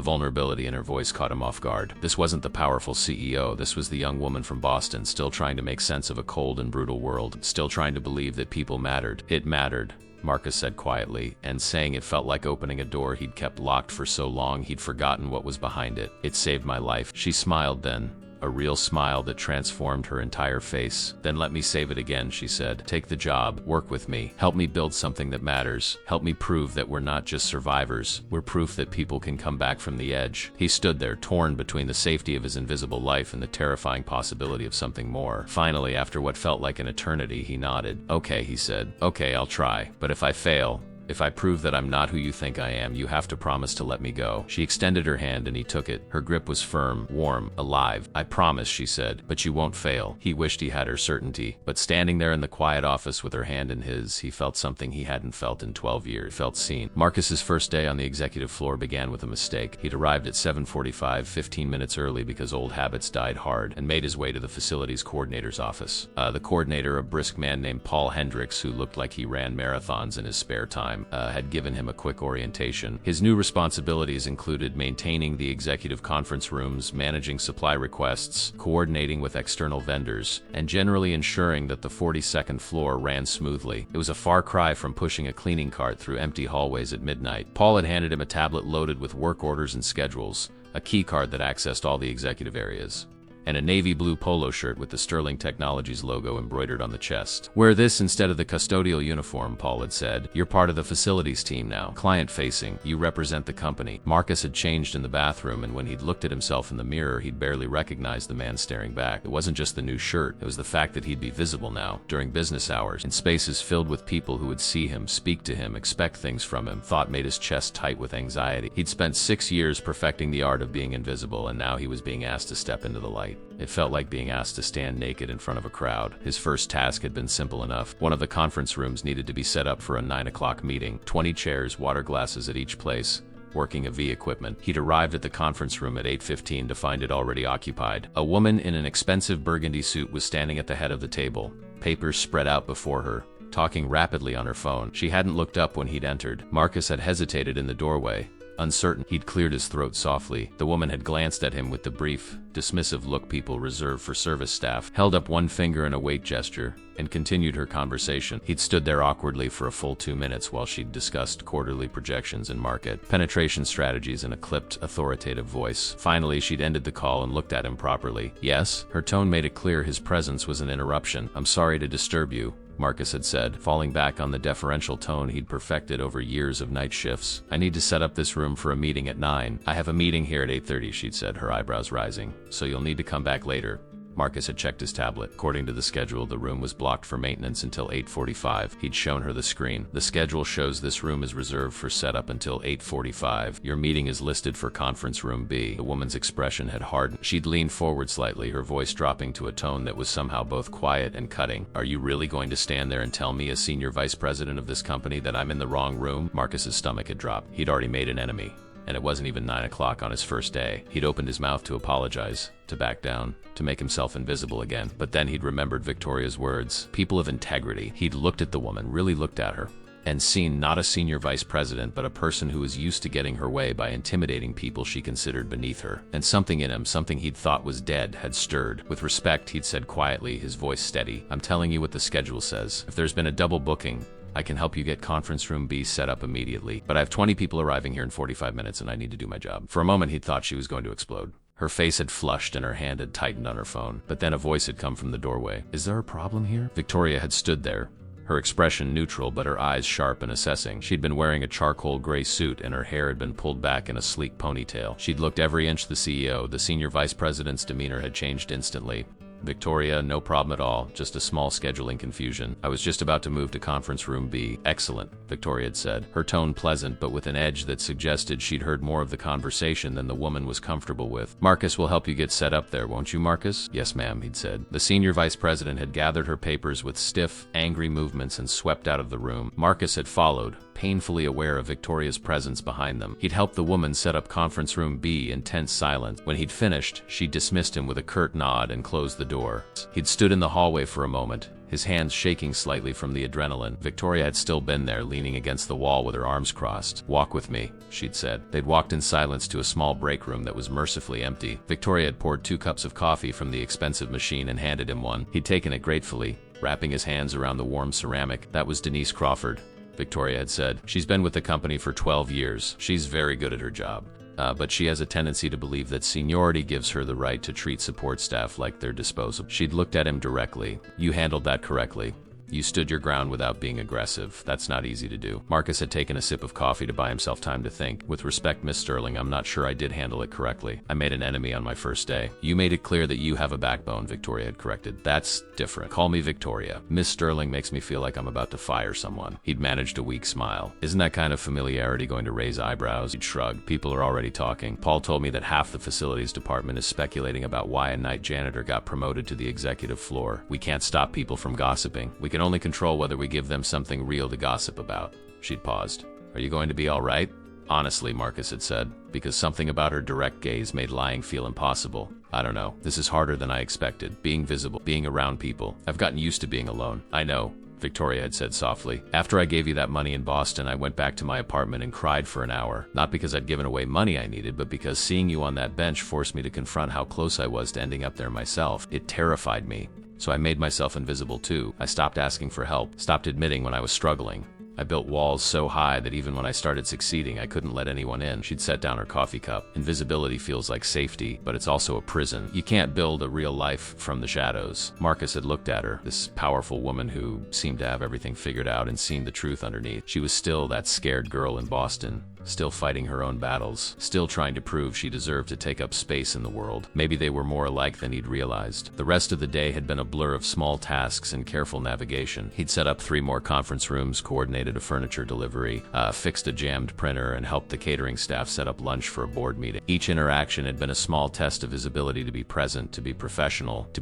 vulnerability in her voice caught him off guard. This wasn't the powerful CEO. This was the young woman from Boston, still trying to make sense of a cold and brutal world, still trying to believe that people mattered. It mattered, Marcus said quietly, and saying it felt like opening a door he'd kept locked for so long he'd forgotten what was behind it. It saved my life. She smiled then, a real smile that transformed her entire face. Then let me save it again, she said. Take the job, work with me, help me build something that matters, help me prove that we're not just survivors, we're proof that people can come back from the edge. He stood there, torn between the safety of his invisible life and the terrifying possibility of something more. Finally, after what felt like an eternity, he nodded. Okay, he said. Okay, I'll try. But if I fail, if I prove that I'm not who you think I am, you have to promise to let me go. She extended her hand and he took it. Her grip was firm, warm, alive. I promise, she said, but you won't fail. He wished he had her certainty. But standing there in the quiet office with her hand in his, he felt something he hadn't felt in 12 years. He felt seen. Marcus's first day on the executive floor began with a mistake. He'd arrived at 7:45, 15 minutes early because old habits died hard, and made his way to the facilities coordinator's office. The coordinator, a brisk man named Paul Hendricks, who looked like he ran marathons in his spare time, had given him a quick orientation. His new responsibilities included maintaining the executive conference rooms, managing supply requests, coordinating with external vendors, and generally ensuring that the 42nd floor ran smoothly. It was a far cry from pushing a cleaning cart through empty hallways at midnight. Paul had handed him a tablet loaded with work orders and schedules, a key card that accessed all the executive areas, and a navy blue polo shirt with the Sterling Technologies logo embroidered on the chest. Wear this instead of the custodial uniform, Paul had said. You're part of the facilities team now, client-facing. You represent the company. Marcus had changed in the bathroom, and when he'd looked at himself in the mirror, he'd barely recognized the man staring back. It wasn't just the new shirt. It was the fact that he'd be visible now, during business hours, in spaces filled with people who would see him, speak to him, expect things from him. Thought made his chest tight with anxiety. He'd spent 6 years perfecting the art of being invisible, and now he was being asked to step into the light. white. It felt like being asked to stand naked in front of a crowd. His first task had been simple enough. One of the conference rooms needed to be set up for a 9 o'clock meeting. 20 chairs, water glasses at each place, working AV equipment. He'd arrived at the conference room at 8:15 to find it already occupied. A woman in an expensive burgundy suit was standing at the head of the table, papers spread out before her, talking rapidly on her phone. She hadn't looked up when he'd entered. Marcus had hesitated in the doorway, uncertain. He'd cleared his throat softly. The woman had glanced at him with the brief, dismissive look people reserve for service staff, held up one finger in a wait gesture, and continued her conversation. He'd stood there awkwardly for a full 2 minutes while she'd discussed quarterly projections and market penetration strategies in a clipped, authoritative voice. Finally, she'd ended the call and looked at him properly. Yes? Her tone made it clear his presence was an interruption. I'm sorry to disturb you, Marcus had said, falling back on the deferential tone he'd perfected over years of night shifts. I need to set up this room for a meeting at 9. I have a meeting here at 8:30, she'd said, her eyebrows rising. So you'll need to come back later. Marcus had checked his tablet. According to the schedule, the room was blocked for maintenance until 8:45. He'd shown her the screen. The schedule shows this room is reserved for setup until 8:45. Your meeting is listed for conference room B. The woman's expression had hardened. She'd leaned forward slightly, her voice dropping to a tone that was somehow both quiet and cutting. Are you really going to stand there and tell me, as senior vice president of this company, that I'm in the wrong room? Marcus's stomach had dropped. He'd already made an enemy. And it wasn't even 9 o'clock on his first day. He'd opened his mouth to apologize, to back down, to make himself invisible again. But then he'd remembered Victoria's words. People of integrity. He'd looked at the woman, really looked at her, and seen not a senior vice president, but a person who was used to getting her way by intimidating people she considered beneath her. And something in him, something he'd thought was dead, had stirred. With respect, he'd said quietly, his voice steady, I'm telling you what the schedule says. If there's been a double booking, I can help you get conference room B set up immediately. But I have 20 people arriving here in 45 minutes and I need to do my job. For a moment, he'd thought she was going to explode. Her face had flushed and her hand had tightened on her phone. But then a voice had come from the doorway. Is there a problem here? Victoria had stood there, her expression neutral but her eyes sharp and assessing. She'd been wearing a charcoal gray suit and her hair had been pulled back in a sleek ponytail. She'd looked every inch the CEO. The senior vice president's demeanor had changed instantly. Victoria, no problem at all, just a small scheduling confusion. I was just about to move to conference room B. Excellent, Victoria had said, her tone pleasant but with an edge that suggested she'd heard more of the conversation than the woman was comfortable with. Marcus will help you get set up there, won't you, Marcus? Yes, ma'am, he'd said. The senior vice president had gathered her papers with stiff, angry movements and swept out of the room. Marcus had followed, painfully aware of Victoria's presence behind them. He'd helped the woman set up conference room B in tense silence. When he'd finished, she dismissed him with a curt nod and closed the door. He'd stood in the hallway for a moment, his hands shaking slightly from the adrenaline. Victoria had still been there, leaning against the wall with her arms crossed. Walk with me, she'd said. They'd walked in silence to a small break room that was mercifully empty. Victoria had poured 2 cups of coffee from the expensive machine and handed him one. He'd taken it gratefully, wrapping his hands around the warm ceramic. That was Denise Crawford, Victoria had said. She's been with the company for 12 years. She's very good at her job. But she has a tendency to believe that seniority gives her the right to treat support staff like they're disposable. She'd looked at him directly. You handled that correctly. You stood your ground without being aggressive. That's not easy to do. Marcus had taken a sip of coffee to buy himself time to think. With respect, Miss Sterling, I'm not sure I did handle it correctly. I made an enemy on my first day. You made it clear that you have a backbone, Victoria had corrected. That's different. Call me Victoria. Miss Sterling makes me feel like I'm about to fire someone. He'd managed a weak smile. Isn't that kind of familiarity going to raise eyebrows? He'd shrugged. People are already talking. Paul told me that half the facilities department is speculating about why a night janitor got promoted to the executive floor. We can't stop people from gossiping. We can only control whether we give them something real to gossip about. She'd paused. Are you going to be all right? Honestly, Marcus had said, because something about her direct gaze made lying feel impossible. I don't know. This is harder than I expected. Being visible, being around people. I've gotten used to being alone. I know, Victoria had said softly. After I gave you that money in Boston, I went back to my apartment and cried for an hour. Not because I'd given away money I needed, but because seeing you on that bench forced me to confront how close I was to ending up there myself. It terrified me. So I made myself invisible too. I stopped asking for help, stopped admitting when I was struggling. I built walls so high that even when I started succeeding, I couldn't let anyone in. She'd set down her coffee cup. Invisibility feels like safety, but it's also a prison. You can't build a real life from the shadows. Marcus had looked at her, this powerful woman who seemed to have everything figured out and seen the truth underneath. She was still that scared girl in Boston, still fighting her own battles, still trying to prove she deserved to take up space in the world. Maybe they were more alike than he'd realized. The rest of the day had been a blur of small tasks and careful navigation. He'd set up 3 more conference rooms, coordinated a furniture delivery, fixed a jammed printer, and helped the catering staff set up lunch for a board meeting. Each interaction had been a small test of his ability to be present, to be professional, to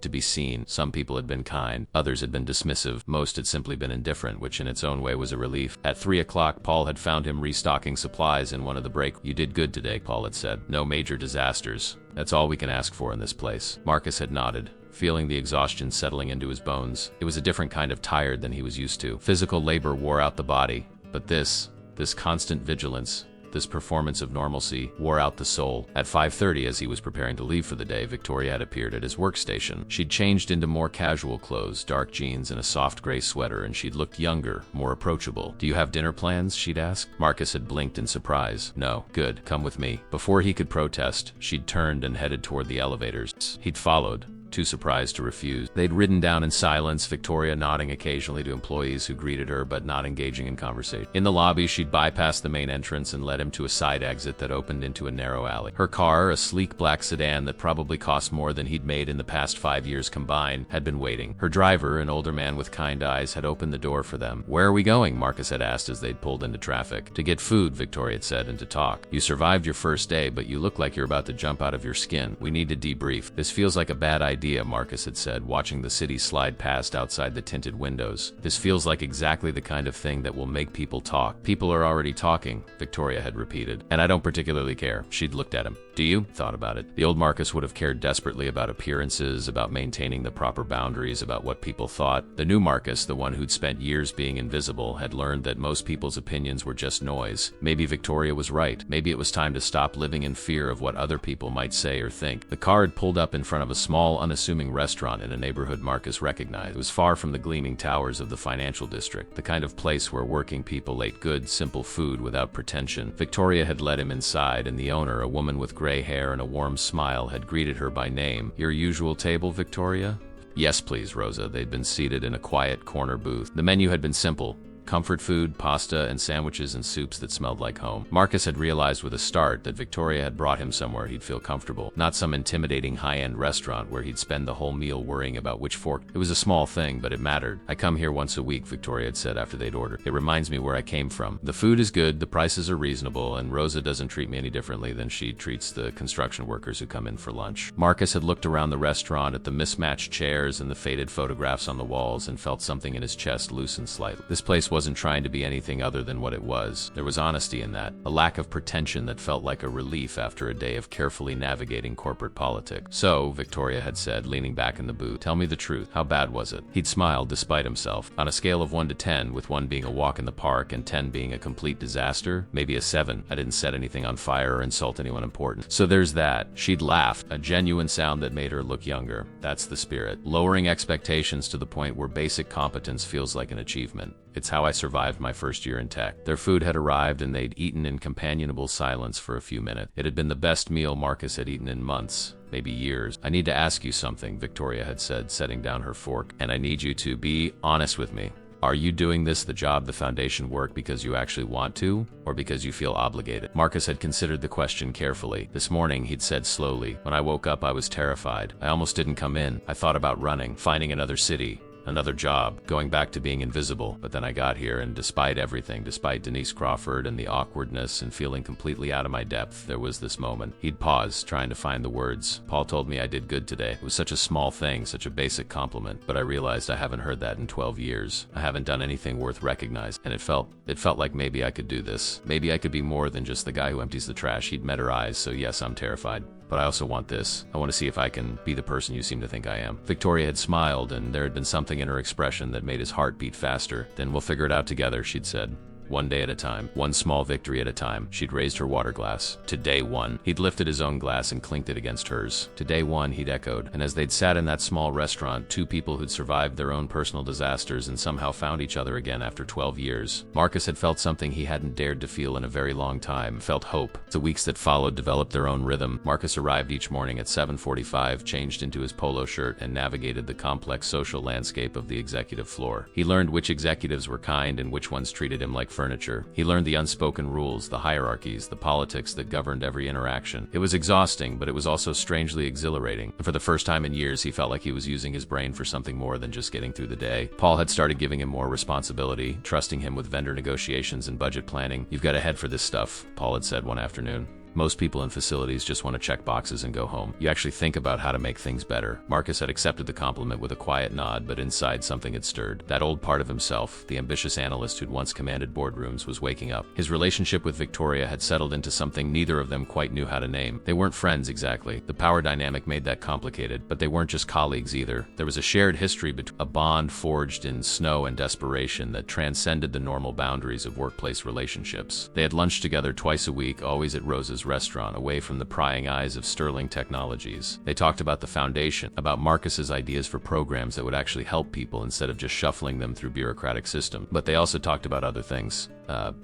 be seen. Some people had been kind, others had been dismissive, most had simply been indifferent, which in its own way was a relief. At 3 o'clock, Paul had found him restocking supplies in one of the break. "You did good today," Paul had said. "No major disasters. That's all we can ask for in this place." Marcus had nodded, feeling the exhaustion settling into his bones. It was a different kind of tired than he was used to. Physical labor wore out the body, but this constant vigilance, this performance of normalcy, wore out the soul. At 5:30, as he was preparing to leave for the day, Victoria had appeared at his workstation. She'd changed into more casual clothes, dark jeans and a soft gray sweater, and she'd looked younger, more approachable. "Do you have dinner plans?" she'd asked. Marcus had blinked in surprise. "No." "Good, come with me." Before he could protest, she'd turned and headed toward the elevators. He'd followed, too surprised to refuse. They'd ridden down in silence, Victoria nodding occasionally to employees who greeted her but not engaging in conversation. In the lobby, she'd bypassed the main entrance and led him to a side exit that opened into a narrow alley. Her car, a sleek black sedan that probably cost more than he'd made in the past 5 years combined, had been waiting. Her driver, an older man with kind eyes, had opened the door for them. "Where are we going?" Marcus had asked as they'd pulled into traffic. "To get food," Victoria had said, "and to talk. You survived your first day, but you look like you're about to jump out of your skin. We need to debrief." "This feels like a bad idea," Marcus had said, watching the city slide past outside the tinted windows. "This feels like exactly the kind of thing that will make people talk." "People are already talking," Victoria had repeated. "And I don't particularly care." She'd looked at him. "Do you?" Thought about it. The old Marcus would have cared desperately about appearances, about maintaining the proper boundaries, about what people thought. The new Marcus, the one who'd spent years being invisible, had learned that most people's opinions were just noise. Maybe Victoria was right. Maybe it was time to stop living in fear of what other people might say or think. The car had pulled up in front of a small, unassuming restaurant in a neighborhood Marcus recognized. It was far from the gleaming towers of the financial district, the kind of place where working people ate good, simple food without pretension. Victoria had led him inside, and the owner, a woman with gray hair and a warm smile, had greeted her by name. "Your usual table, Victoria?" "Yes, please, Rosa." They'd been seated in a quiet corner booth. The menu had been simple: comfort food, pasta, and sandwiches and soups that smelled like home. Marcus had realized with a start that Victoria had brought him somewhere he'd feel comfortable, not some intimidating high-end restaurant where he'd spend the whole meal worrying about which fork. It was a small thing, but it mattered. "I come here once a week," Victoria had said after they'd ordered. "It reminds me where I came from. The food is good, the prices are reasonable, and Rosa doesn't treat me any differently than she treats the construction workers who come in for lunch." Marcus had looked around the restaurant at the mismatched chairs and the faded photographs on the walls and felt something in his chest loosen slightly. This place wasn't trying to be anything other than what it was. There was honesty in that, a lack of pretension that felt like a relief after a day of carefully navigating corporate politics. "So," Victoria had said, leaning back in the booth, "tell me the truth. How bad was it?" He'd smiled despite himself. On a scale of 1 to 10, with 1 being a walk in the park and 10 being a complete disaster, maybe a 7. I didn't set anything on fire or insult anyone important. "So there's that." She'd laughed, a genuine sound that made her look younger. "That's the spirit. Lowering expectations to the point where basic competence feels like an achievement. It's how I survived my first year in tech." Their food had arrived, and they'd eaten in companionable silence for a few minutes. It had been the best meal Marcus had eaten in months, maybe years. "I need to ask you something," Victoria had said, setting down her fork. "And I need you to be honest with me. Are you doing the job, the foundation work, because you actually want to, or because you feel obligated?" Marcus had considered the question carefully. This morning, he'd said slowly, "When I woke up, I was terrified. I almost didn't come in. I thought about running, finding another city, another job, going back to being invisible. But then I got here, and despite everything, despite Denise Crawford and the awkwardness and feeling completely out of my depth, there was this moment." He'd paused, trying to find the words. "Paul told me I did good today. It was such a small thing, such a basic compliment, but I realized I haven't heard that in 12 years. I haven't done anything worth recognizing, and it felt like maybe I could do this. Maybe I could be more than just the guy who empties the trash." He'd met her eyes. "So yes, I'm terrified. But I also want this. I want to see if I can be the person you seem to think I am." Victoria had smiled, and there had been something in her expression that made his heart beat faster. "Then we'll figure it out together," she'd said. "One day at a time, one small victory at a time." She'd raised her water glass. "Today one." He'd lifted his own glass and clinked it against hers. "Today one," he'd echoed. And as they'd sat in that small restaurant, two people who'd survived their own personal disasters and somehow found each other again after 12 years, Marcus had felt something he hadn't dared to feel in a very long time. Felt hope. The weeks that followed developed their own rhythm. Marcus arrived each morning at 7:45, changed into his polo shirt, and navigated the complex social landscape of the executive floor. He learned which executives were kind and which ones treated him like furniture. He learned the unspoken rules, the hierarchies, the politics that governed every interaction. It was exhausting, but it was also strangely exhilarating. For the first time in years, he felt like he was using his brain for something more than just getting through the day. Paul had started giving him more responsibility, trusting him with vendor negotiations and budget planning. "You've got a head for this stuff," Paul had said one afternoon. "Most people in facilities just want to check boxes and go home. You actually think about how to make things better." Marcus had accepted the compliment with a quiet nod, but inside something had stirred. That old part of himself, the ambitious analyst who'd once commanded boardrooms, was waking up. His relationship with Victoria had settled into something neither of them quite knew how to name. They weren't friends exactly. The power dynamic made that complicated, but they weren't just colleagues either. There was a shared history between a bond forged in snow and desperation that transcended the normal boundaries of workplace relationships. They had lunched together twice a week, always at Rose's restaurant, away from the prying eyes of Sterling Technologies. They talked about the foundation, about Marcus's ideas for programs that would actually help people instead of just shuffling them through bureaucratic systems. But they also talked about other things.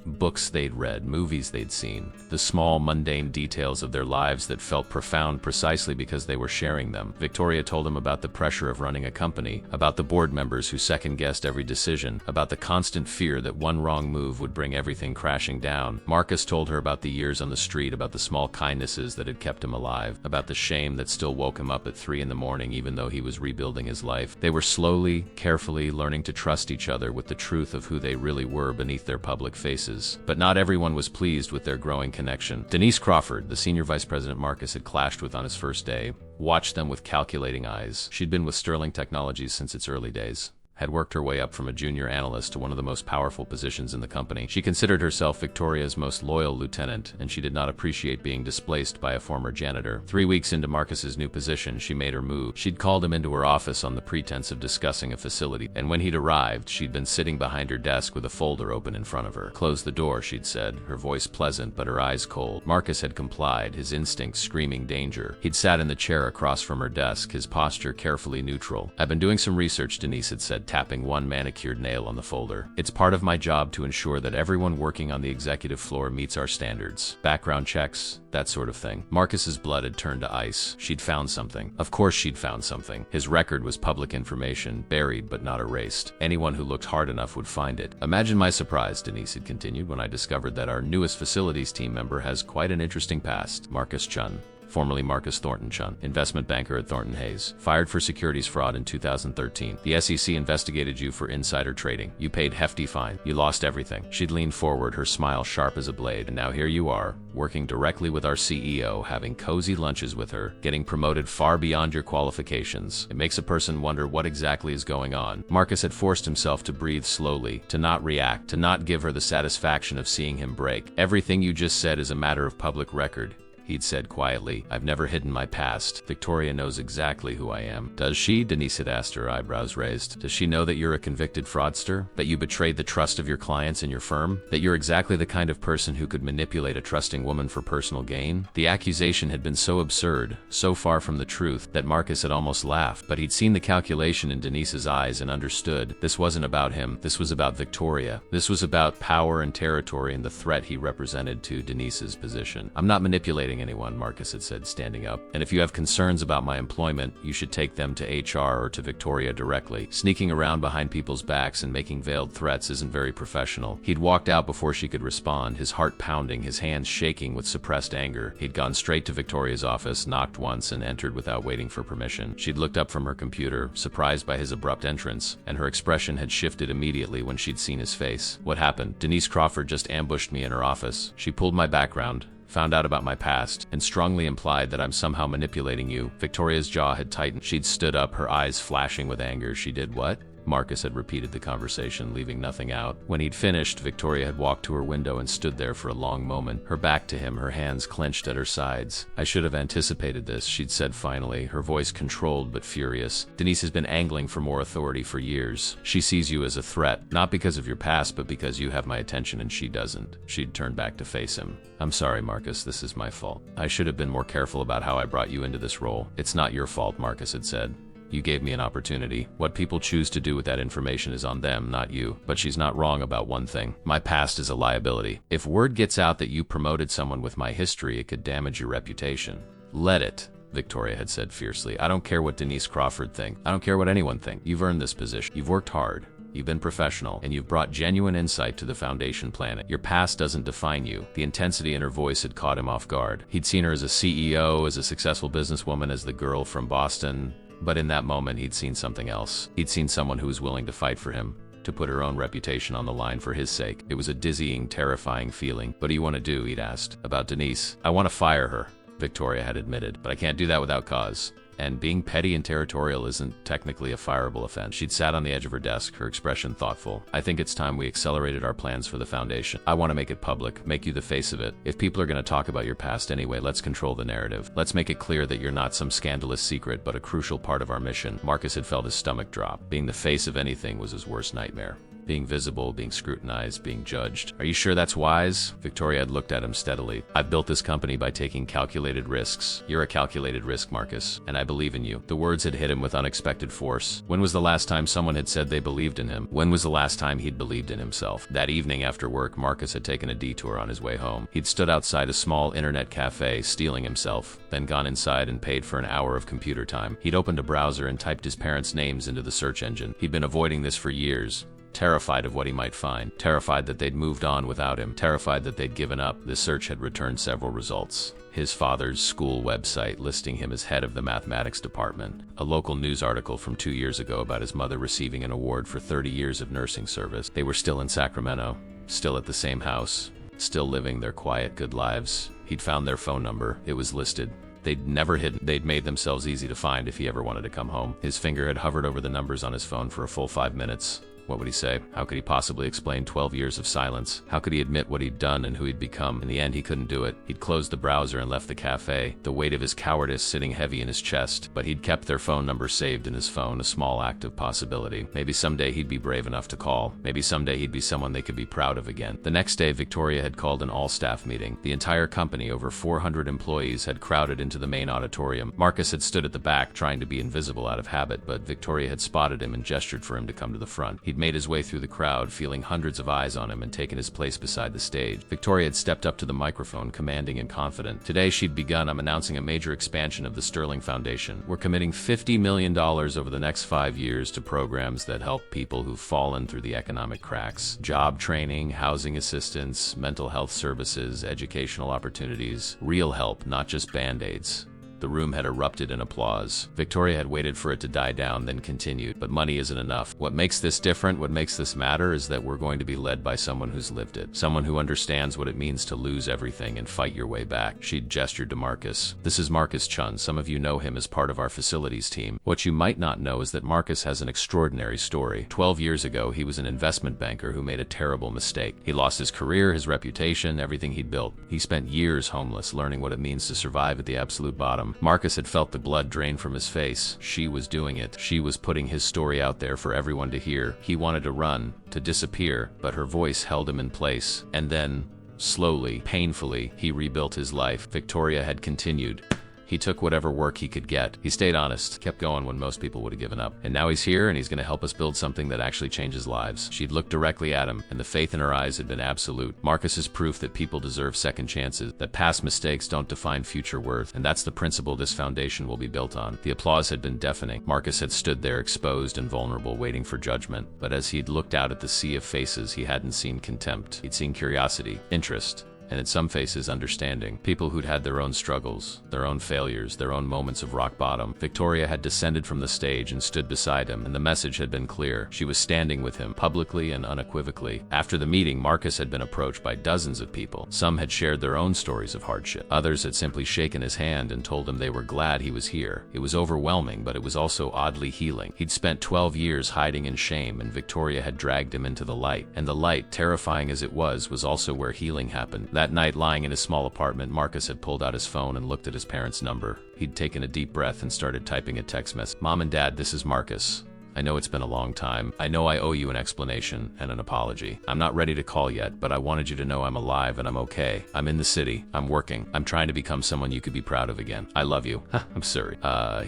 Books they'd read, movies they'd seen, the small, mundane details of their lives that felt profound precisely because they were sharing them. Victoria told him about the pressure of running a company, about the board members who second-guessed every decision, about the constant fear that one wrong move would bring everything crashing down. Marcus told her about the years on the street, about the small kindnesses that had kept him alive, about the shame that still woke him up at 3 in the morning even though he was rebuilding his life. They were slowly, carefully learning to trust each other with the truth of who they really were beneath their public faces. But not everyone was pleased with their growing connection. Denise Crawford, the senior vice president Marcus had clashed with on his first day, watched them with calculating eyes. She'd been with Sterling Technologies since its early days, had worked her way up from a junior analyst to one of the most powerful positions in the company. She considered herself Victoria's most loyal lieutenant, and she did not appreciate being displaced by a former janitor. 3 weeks into Marcus's new position, she made her move. She'd called him into her office on the pretense of discussing a facility, and when he'd arrived, she'd been sitting behind her desk with a folder open in front of her. "Close the door," she'd said, her voice pleasant but her eyes cold. Marcus had complied, his instincts screaming danger. He'd sat in the chair across from her desk, his posture carefully neutral. "I've been doing some research," Denise had said, tapping one manicured nail on the folder. "It's part of my job to ensure that everyone working on the executive floor meets our standards. Background checks, that sort of thing." Marcus's blood had turned to ice. She'd found something. Of course she'd found something. His record was public information, buried but not erased. Anyone who looked hard enough would find it. "Imagine my surprise," Denise had continued, "when I discovered that our newest facilities team member has quite an interesting past. Marcus Chun, formerly Marcus Thornton Chun, investment banker at Thornton Hayes, fired for securities fraud in 2013. The SEC investigated you for insider trading. You paid hefty fine. You lost everything." She'd leaned forward, her smile sharp as a blade. "And now here you are, working directly with our CEO, having cozy lunches with her, getting promoted far beyond your qualifications. It makes a person wonder what exactly is going on." Marcus had forced himself to breathe slowly, to not react, to not give her the satisfaction of seeing him break. "Everything you just said is a matter of public record," he'd said quietly. "I've never hidden my past. Victoria knows exactly who I am." "Does she?" Denise had asked, her eyebrows raised. "Does she know that you're a convicted fraudster? That you betrayed the trust of your clients and your firm? That you're exactly the kind of person who could manipulate a trusting woman for personal gain?" The accusation had been so absurd, so far from the truth, that Marcus had almost laughed. But he'd seen the calculation in Denise's eyes and understood. This wasn't about him. This was about Victoria. This was about power and territory and the threat he represented to Denise's position. "I'm not manipulating anyone," Marcus had said, standing up. "And if you have concerns about my employment, you should take them to HR or to Victoria directly. Sneaking around behind people's backs and making veiled threats isn't very professional." He'd walked out before she could respond, his heart pounding, his hands shaking with suppressed anger. He'd gone straight to Victoria's office, knocked once, and entered without waiting for permission. She'd looked up from her computer, surprised by his abrupt entrance, and her expression had shifted immediately when she'd seen his face. "What happened?" "Denise Crawford just ambushed me in her office. She pulled my background, found out about my past, and strongly implied that I'm somehow manipulating you." Victoria's jaw had tightened. She'd stood up, her eyes flashing with anger. "She did what?" Marcus had repeated the conversation, leaving nothing out. When he'd finished, Victoria had walked to her window and stood there for a long moment, her back to him, her hands clenched at her sides. "I should have anticipated this," she'd said finally, her voice controlled but furious. "Denise has been angling for more authority for years. She sees you as a threat, not because of your past, but because you have my attention and she doesn't." She'd turned back to face him. "I'm sorry, Marcus, this is my fault. I should have been more careful about how I brought you into this role." "It's not your fault," Marcus had said. "You gave me an opportunity. What people choose to do with that information is on them, not you. But she's not wrong about one thing. My past is a liability. If word gets out that you promoted someone with my history, it could damage your reputation." "Let it," Victoria had said fiercely. "I don't care what Denise Crawford thinks. I don't care what anyone thinks. You've earned this position. You've worked hard. You've been professional, and you've brought genuine insight to the Foundation planet. Your past doesn't define you. The intensity in her voice had caught him off guard. He'd seen her as a CEO, as a successful businesswoman, as the girl from Boston, but in that moment he'd seen something else. He'd seen someone who was willing to fight for him, to put her own reputation on the line for his sake. It was a dizzying, terrifying feeling. "What do you want to do?" he'd asked. "About Denise. I want to fire her," Victoria had admitted, "but I can't do that without cause. And being petty and territorial isn't technically a fireable offense." She'd sat on the edge of her desk, her expression thoughtful. "I think it's time we accelerated our plans for the Foundation. I want to make it public, make you the face of it. If people are going to talk about your past anyway, let's control the narrative. Let's make it clear that you're not some scandalous secret, but a crucial part of our mission." Marcus had felt his stomach drop. Being the face of anything was his worst nightmare. Being visible, being scrutinized, being judged. "Are you sure that's wise?" Victoria had looked at him steadily. "I've built this company by taking calculated risks. You're a calculated risk, Marcus, and I believe in you." The words had hit him with unexpected force. When was the last time someone had said they believed in him? When was the last time he'd believed in himself? That evening after work, Marcus had taken a detour on his way home. He'd stood outside a small internet cafe, steeling himself, then gone inside and paid for an hour of computer time. He'd opened a browser and typed his parents' names into the search engine. He'd been avoiding this for years. Terrified of what he might find, terrified that they'd moved on without him, terrified that they'd given up. The search had returned several results. His father's school website listing him as head of the mathematics department, a local news article from 2 years ago about his mother receiving an award for 30 years of nursing service. They were still in Sacramento, still at the same house, still living their quiet, good lives. He'd found their phone number. It was listed. They'd never hidden. They'd made themselves easy to find if he ever wanted to come home. His finger had hovered over the numbers on his phone for a full 5 minutes. What would he say? How could he possibly explain 12 years of silence? How could he admit what he'd done and who he'd become? In the end, he couldn't do it. He'd closed the browser and left the cafe, the weight of his cowardice sitting heavy in his chest. But he'd kept their phone number saved in his phone, a small act of possibility. Maybe someday he'd be brave enough to call. Maybe someday he'd be someone they could be proud of again. The next day, Victoria had called an all-staff meeting. The entire company, over 400 employees, had crowded into the main auditorium. Marcus had stood at the back, trying to be invisible out of habit, but Victoria had spotted him and gestured for him to come to the front. He'd made his way through the crowd, feeling hundreds of eyes on him, and taken his place beside the stage. Victoria had stepped up to the microphone, commanding and confident. Today she'd begun. "I'm announcing a major expansion of the Sterling Foundation. We're committing $50 million over the next 5 years to programs that help people who've fallen through the economic cracks. Job training, housing assistance, mental health services, educational opportunities. Real help, not just Band-Aids." The room had erupted in applause. Victoria had waited for it to die down, then continued. "But money isn't enough. What makes this different, what makes this matter, is that we're going to be led by someone who's lived it. Someone who understands what it means to lose everything and fight your way back." She'd gestured to Marcus. "This is Marcus Chun. Some of you know him as part of our facilities team. What you might not know is that Marcus has an extraordinary story. 12 years ago, he was an investment banker who made a terrible mistake. He lost his career, his reputation, everything he'd built. He spent years homeless, learning what it means to survive at the absolute bottom." Marcus had felt the blood drain from his face. She was doing it. She was putting his story out there for everyone to hear. He wanted to run, to disappear, but her voice held him in place. And then, slowly, painfully, he rebuilt his life. Victoria had continued. He took whatever work he could get. He stayed honest, kept going when most people would have given up. And now he's here, and he's going to help us build something that actually changes lives. She'd looked directly at him, and the faith in her eyes had been absolute. Marcus is proof that people deserve second chances, that past mistakes don't define future worth, and that's the principle this foundation will be built on. The applause had been deafening. Marcus had stood there exposed and vulnerable, waiting for judgment. But as he'd looked out at the sea of faces, he hadn't seen contempt. He'd seen curiosity, interest, and in some faces, understanding. People who'd had their own struggles, their own failures, their own moments of rock bottom. Victoria had descended from the stage and stood beside him, and the message had been clear. She was standing with him, publicly and unequivocally. After the meeting, Marcus had been approached by dozens of people. Some had shared their own stories of hardship. Others had simply shaken his hand and told him they were glad he was here. It was overwhelming, but it was also oddly healing. He'd spent 12 years hiding in shame, and Victoria had dragged him into the light. And the light, terrifying as it was also where healing happened. That night, lying in his small apartment, Marcus had pulled out his phone and looked at his parents' number. He'd taken a deep breath and started typing a text message. "Mom and Dad, this is Marcus. I know it's been a long time. I know I owe you an explanation and an apology. I'm not ready to call yet, but I wanted you to know I'm alive and I'm okay. I'm in the city. I'm working. I'm trying to become someone you could be proud of again. I love you." I'm sorry.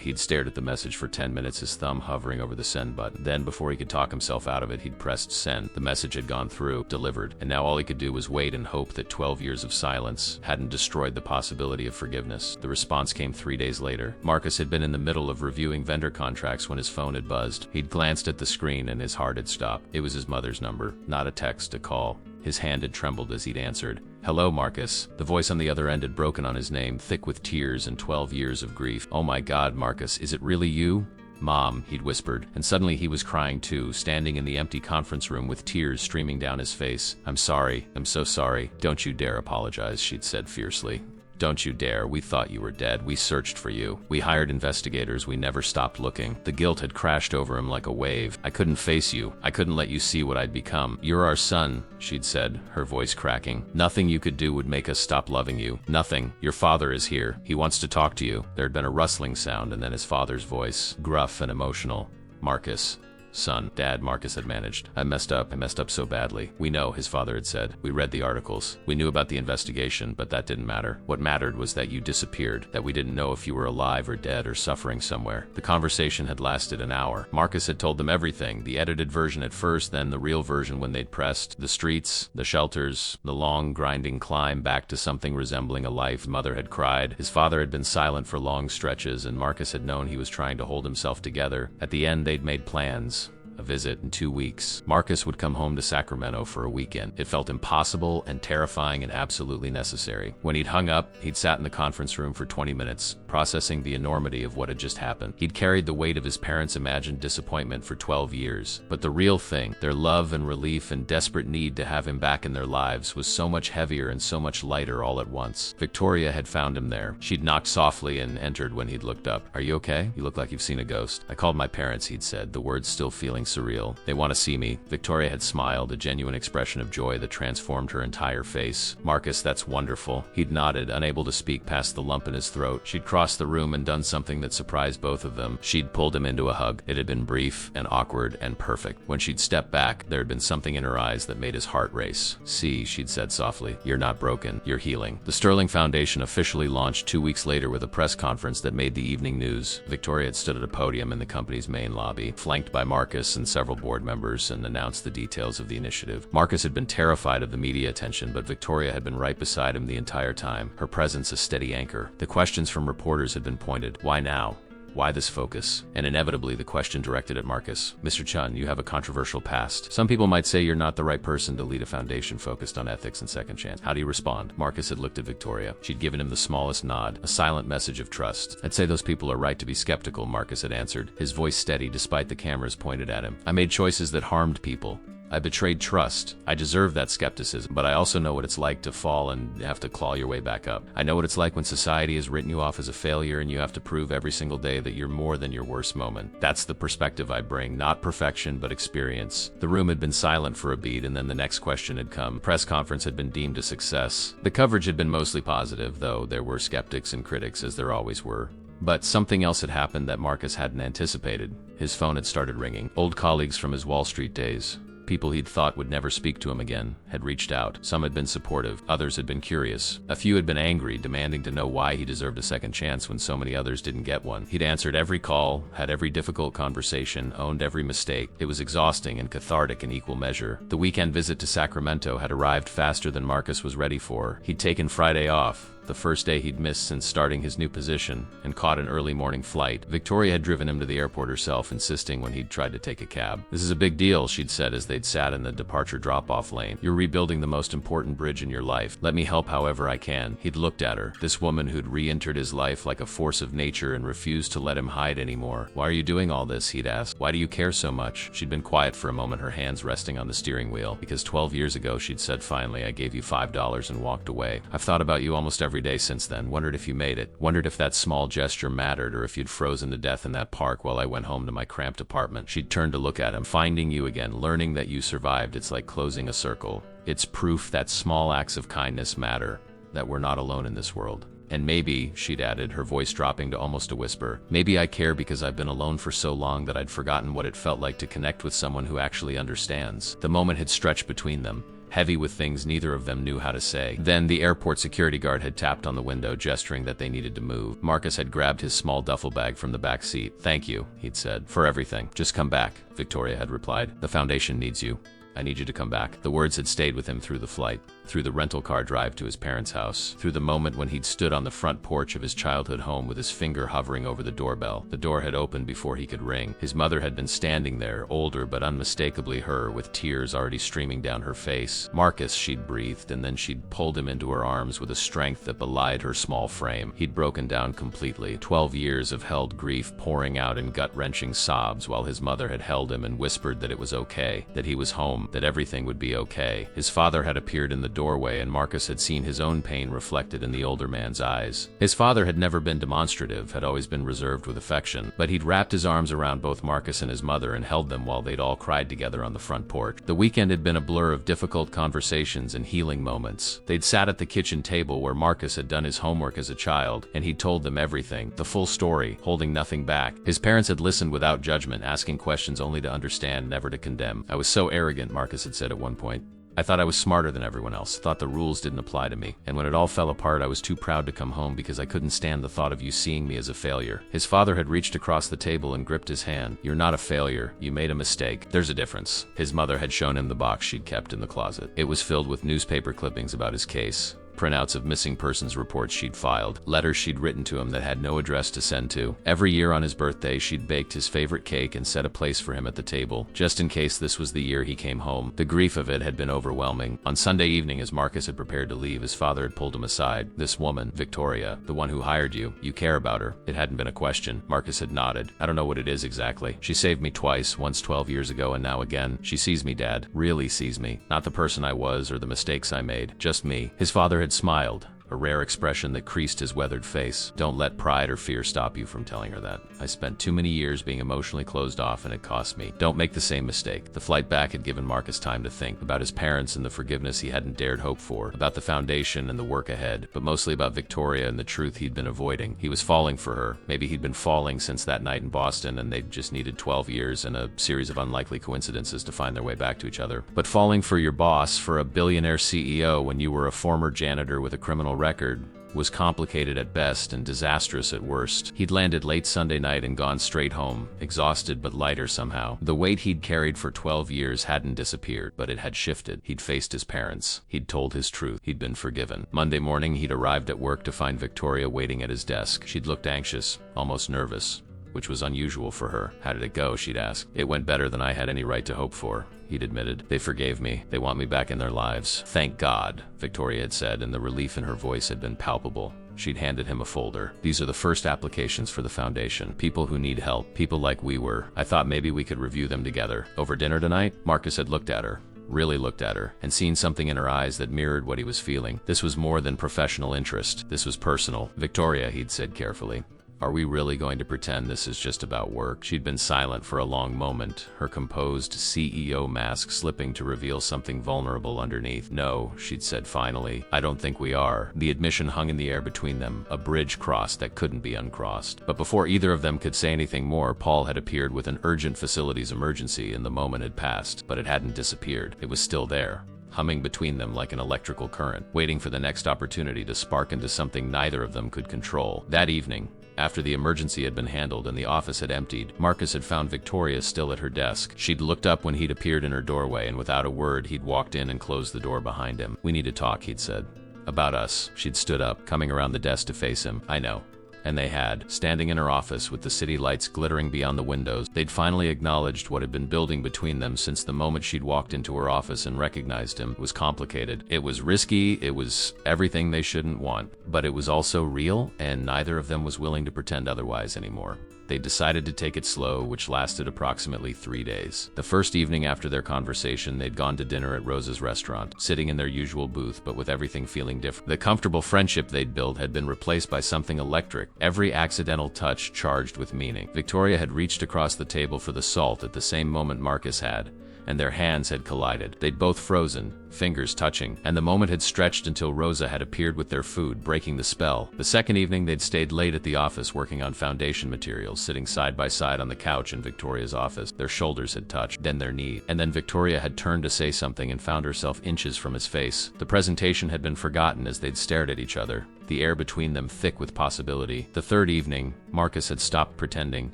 He'd stared at the message for 10 minutes, his thumb hovering over the send button. Then, before he could talk himself out of it, he'd pressed send. The message had gone through, delivered, and now all he could do was wait and hope that 12 years of silence hadn't destroyed the possibility of forgiveness. The response came 3 days later. Marcus had been in the middle of reviewing vendor contracts when his phone had buzzed. He'd glanced at the screen and his heart had stopped. It was his mother's number, not a text, a call. His hand had trembled as he'd answered. "Hello, Marcus." The voice on the other end had broken on his name, thick with tears and 12 years of grief. "Oh my God, Marcus, is it really you?" "Mom," he'd whispered, and suddenly he was crying too, standing in the empty conference room with tears streaming down his face. "I'm sorry. I'm so sorry." "Don't you dare apologize," she'd said fiercely. "Don't you dare. We thought you were dead. We searched for you. We hired investigators. We never stopped looking." The guilt had crashed over him like a wave. "I couldn't face you. I couldn't let you see what I'd become. You're our son," she'd said, her voice cracking. "Nothing you could do would make us stop loving you. Nothing. Your father is here. He wants to talk to you." There had been a rustling sound and then his father's voice, gruff and emotional. "Marcus. Son, Dad," Marcus had managed. I messed up so badly." "We know," his father had said. "We read the articles. We knew about the investigation, but that didn't matter. What mattered was that you disappeared, that we didn't know if you were alive or dead or suffering somewhere." The conversation had lasted an hour. Marcus had told them everything, the edited version at first, then the real version when they'd pressed. The streets, the shelters, the long, grinding climb back to something resembling a life. Mother had cried. His father had been silent for long stretches, and Marcus had known he was trying to hold himself together. At the end, they'd made plans. A visit in 2 weeks. Marcus would come home to Sacramento for a weekend. It felt impossible and terrifying and absolutely necessary. When he'd hung up, he'd sat in the conference room for 20 minutes, processing the enormity of what had just happened. He'd carried the weight of his parents' imagined disappointment for 12 years. But the real thing, their love and relief and desperate need to have him back in their lives, was so much heavier and so much lighter all at once. Victoria had found him there. She'd knocked softly and entered when he'd looked up. "Are you okay? You look like you've seen a ghost." "I called my parents," he'd said, the words still feeling surreal. "They want to see me." Victoria had smiled, a genuine expression of joy that transformed her entire face. "Marcus, that's wonderful." He'd nodded, unable to speak past the lump in his throat. She'd crossed the room and done something that surprised both of them. She'd pulled him into a hug. It had been brief and awkward and perfect. When she'd stepped back, there had been something in her eyes that made his heart race. "See," she'd said softly, "you're not broken. You're healing." The Sterling Foundation officially launched 2 weeks later with a press conference that made the evening news. Victoria had stood at a podium in the company's main lobby, flanked by Marcus and several board members, and announced the details of the initiative. Marcus had been terrified of the media attention, but Victoria had been right beside him the entire time, her presence a steady anchor. The questions from reporters had been pointed. Why now? Why this focus? And inevitably, the question directed at Marcus. "Mr. Chun, you have a controversial past. Some people might say you're not the right person to lead a foundation focused on ethics and second chance. How do you respond?" Marcus had looked at Victoria. She'd given him the smallest nod, a silent message of trust. "I'd say those people are right to be skeptical," Marcus had answered, his voice steady despite the cameras pointed at him. "I made choices that harmed people. I betrayed trust. I deserve that skepticism, but I also know what it's like to fall and have to claw your way back up. I know what it's like when society has written you off as a failure and you have to prove every single day that you're more than your worst moment. That's the perspective I bring, not perfection, but experience." The room had been silent for a beat, and then the next question had come. Press conference had been deemed a success. The coverage had been mostly positive, though there were skeptics and critics, as there always were. But something else had happened that Marcus hadn't anticipated. His phone had started ringing. Old colleagues from his Wall Street days, people he'd thought would never speak to him again, had reached out. Some had been supportive, others had been curious. A few had been angry, demanding to know why he deserved a second chance when so many others didn't get one. He'd answered every call, had every difficult conversation, owned every mistake. It was exhausting and cathartic in equal measure. The weekend visit to Sacramento had arrived faster than Marcus was ready for. He'd taken Friday off, the first day he'd missed since starting his new position, and caught an early morning flight. Victoria had driven him to the airport herself, insisting when he'd tried to take a cab. "This is a big deal," she'd said as they'd sat in the departure drop-off lane. "You're rebuilding the most important bridge in your life. Let me help however I can." He'd looked at her, this woman who'd re-entered his life like a force of nature and refused to let him hide anymore. "Why are you doing all this?" he'd asked. "Why do you care so much?" She'd been quiet for a moment, her hands resting on the steering wheel. "Because 12 years ago," she'd said finally, "I gave you $5 and walked away. I've thought about you almost every day since then. Wondered if you made it. Wondered if that small gesture mattered, or if you'd frozen to death in that park while I went home to my cramped apartment." She'd turned to look at him. "Finding you again, learning that you survived, it's like closing a circle. It's proof that small acts of kindness matter, that we're not alone in this world. And maybe," she'd added, her voice dropping to almost a whisper, "maybe I care because I've been alone for so long that I'd forgotten what it felt like to connect with someone who actually understands." The moment had stretched between them, heavy with things neither of them knew how to say. Then the airport security guard had tapped on the window, gesturing that they needed to move. Marcus had grabbed his small duffel bag from the back seat. "Thank you," he'd said, "for everything. Just come back," Victoria had replied. "The foundation needs you." I need you to come back. The words had stayed with him through the flight, through the rental car drive to his parents' house, through the moment when he'd stood on the front porch of his childhood home with his finger hovering over the doorbell. The door had opened before he could ring. His mother had been standing there, older but unmistakably her, with tears already streaming down her face. Marcus, she'd breathed, and then she'd pulled him into her arms with a strength that belied her small frame. He'd broken down completely. 12 years of held grief pouring out in gut-wrenching sobs while his mother had held him and whispered that it was okay, that he was home, that everything would be okay. His father had appeared in the doorway, and Marcus had seen his own pain reflected in the older man's eyes. His father had never been demonstrative, had always been reserved with affection, but he'd wrapped his arms around both Marcus and his mother and held them while they'd all cried together on the front porch. The weekend had been a blur of difficult conversations and healing moments. They'd sat at the kitchen table where Marcus had done his homework as a child, and he'd told them everything, the full story, holding nothing back. His parents had listened without judgment, asking questions only to understand, never to condemn. I was so arrogant, Marcus had said at one point. I thought I was smarter than everyone else, thought the rules didn't apply to me, and when it all fell apart I was too proud to come home because I couldn't stand the thought of you seeing me as a failure. His father had reached across the table and gripped his hand. You're not a failure, you made a mistake. There's a difference. His mother had shown him the box she'd kept in the closet. It was filled with newspaper clippings about his case. Printouts of missing persons reports she'd filed, letters she'd written to him that had no address to send to. Every year on his birthday, she'd baked his favorite cake and set a place for him at the table, just in case this was the year he came home. The grief of it had been overwhelming. On Sunday evening, as Marcus had prepared to leave, his father had pulled him aside. This woman, Victoria, the one who hired you, you care about her. It hadn't been a question. Marcus had nodded. I don't know what it is exactly. She saved me twice, once 12 years ago and now again. She sees me, Dad. Really sees me. Not the person I was or the mistakes I made. Just me. His father had smiled, a rare expression that creased his weathered face. Don't let pride or fear stop you from telling her that. I spent too many years being emotionally closed off and it cost me. Don't make the same mistake. The flight back had given Marcus time to think about his parents and the forgiveness he hadn't dared hope for, about the foundation and the work ahead, but mostly about Victoria and the truth he'd been avoiding. He was falling for her. Maybe he'd been falling since that night in Boston and they'd just needed 12 years and a series of unlikely coincidences to find their way back to each other. But falling for your boss, for a billionaire CEO when you were a former janitor with a criminal record, was complicated at best and disastrous at worst. He'd landed late Sunday night and gone straight home, exhausted but lighter somehow. The weight he'd carried for 12 years hadn't disappeared, but it had shifted. He'd faced his parents. He'd told his truth. He'd been forgiven. Monday morning, he'd arrived at work to find Victoria waiting at his desk. She'd looked anxious, almost nervous, which was unusual for her. How did it go, she'd asked. It went better than I had any right to hope for, he'd admitted. They forgave me. They want me back in their lives. Thank God, Victoria had said, and the relief in her voice had been palpable. She'd handed him a folder. These are the first applications for the foundation. People who need help. People like we were. I thought maybe we could review them together. Over dinner tonight? Marcus had looked at her. Really looked at her, and seen something in her eyes that mirrored what he was feeling. This was more than professional interest. This was personal. Victoria, he'd said carefully, are we really going to pretend this is just about work? She'd been silent for a long moment, her composed CEO mask slipping to reveal something vulnerable underneath. No, she'd said finally, I don't think we are. The admission hung in the air between them, a bridge crossed that couldn't be uncrossed. But before either of them could say anything more, Paul had appeared with an urgent facilities emergency, and the moment had passed, but it hadn't disappeared. It was still there, humming between them like an electrical current, waiting for the next opportunity to spark into something neither of them could control. That evening, after the emergency had been handled and the office had emptied, Marcus had found Victoria still at her desk. She'd looked up when he'd appeared in her doorway, and without a word, he'd walked in and closed the door behind him. We need to talk, he'd said. About us. She'd stood up, coming around the desk to face him. I know. And they had. Standing in her office with the city lights glittering beyond the windows, they'd finally acknowledged what had been building between them since the moment she'd walked into her office and recognized him. It was complicated. It was risky. It was everything they shouldn't want. But it was also real, and neither of them was willing to pretend otherwise anymore. They decided to take it slow, which lasted approximately 3 days. The first evening after their conversation, they'd gone to dinner at Rosa's restaurant, sitting in their usual booth, but with everything feeling different. The comfortable friendship they'd built had been replaced by something electric, every accidental touch charged with meaning. Victoria had reached across the table for the salt at the same moment Marcus had, and their hands had collided. They'd both frozen, fingers touching, and the moment had stretched until Rosa had appeared with their food, breaking the spell. The second evening, they'd stayed late at the office working on foundation materials, sitting side by side on the couch in Victoria's office. Their shoulders had touched, then their knee, and then Victoria had turned to say something and found herself inches from his face. The presentation had been forgotten as they'd stared at each other. the air between them thick with possibility. The third evening, Marcus had stopped pretending.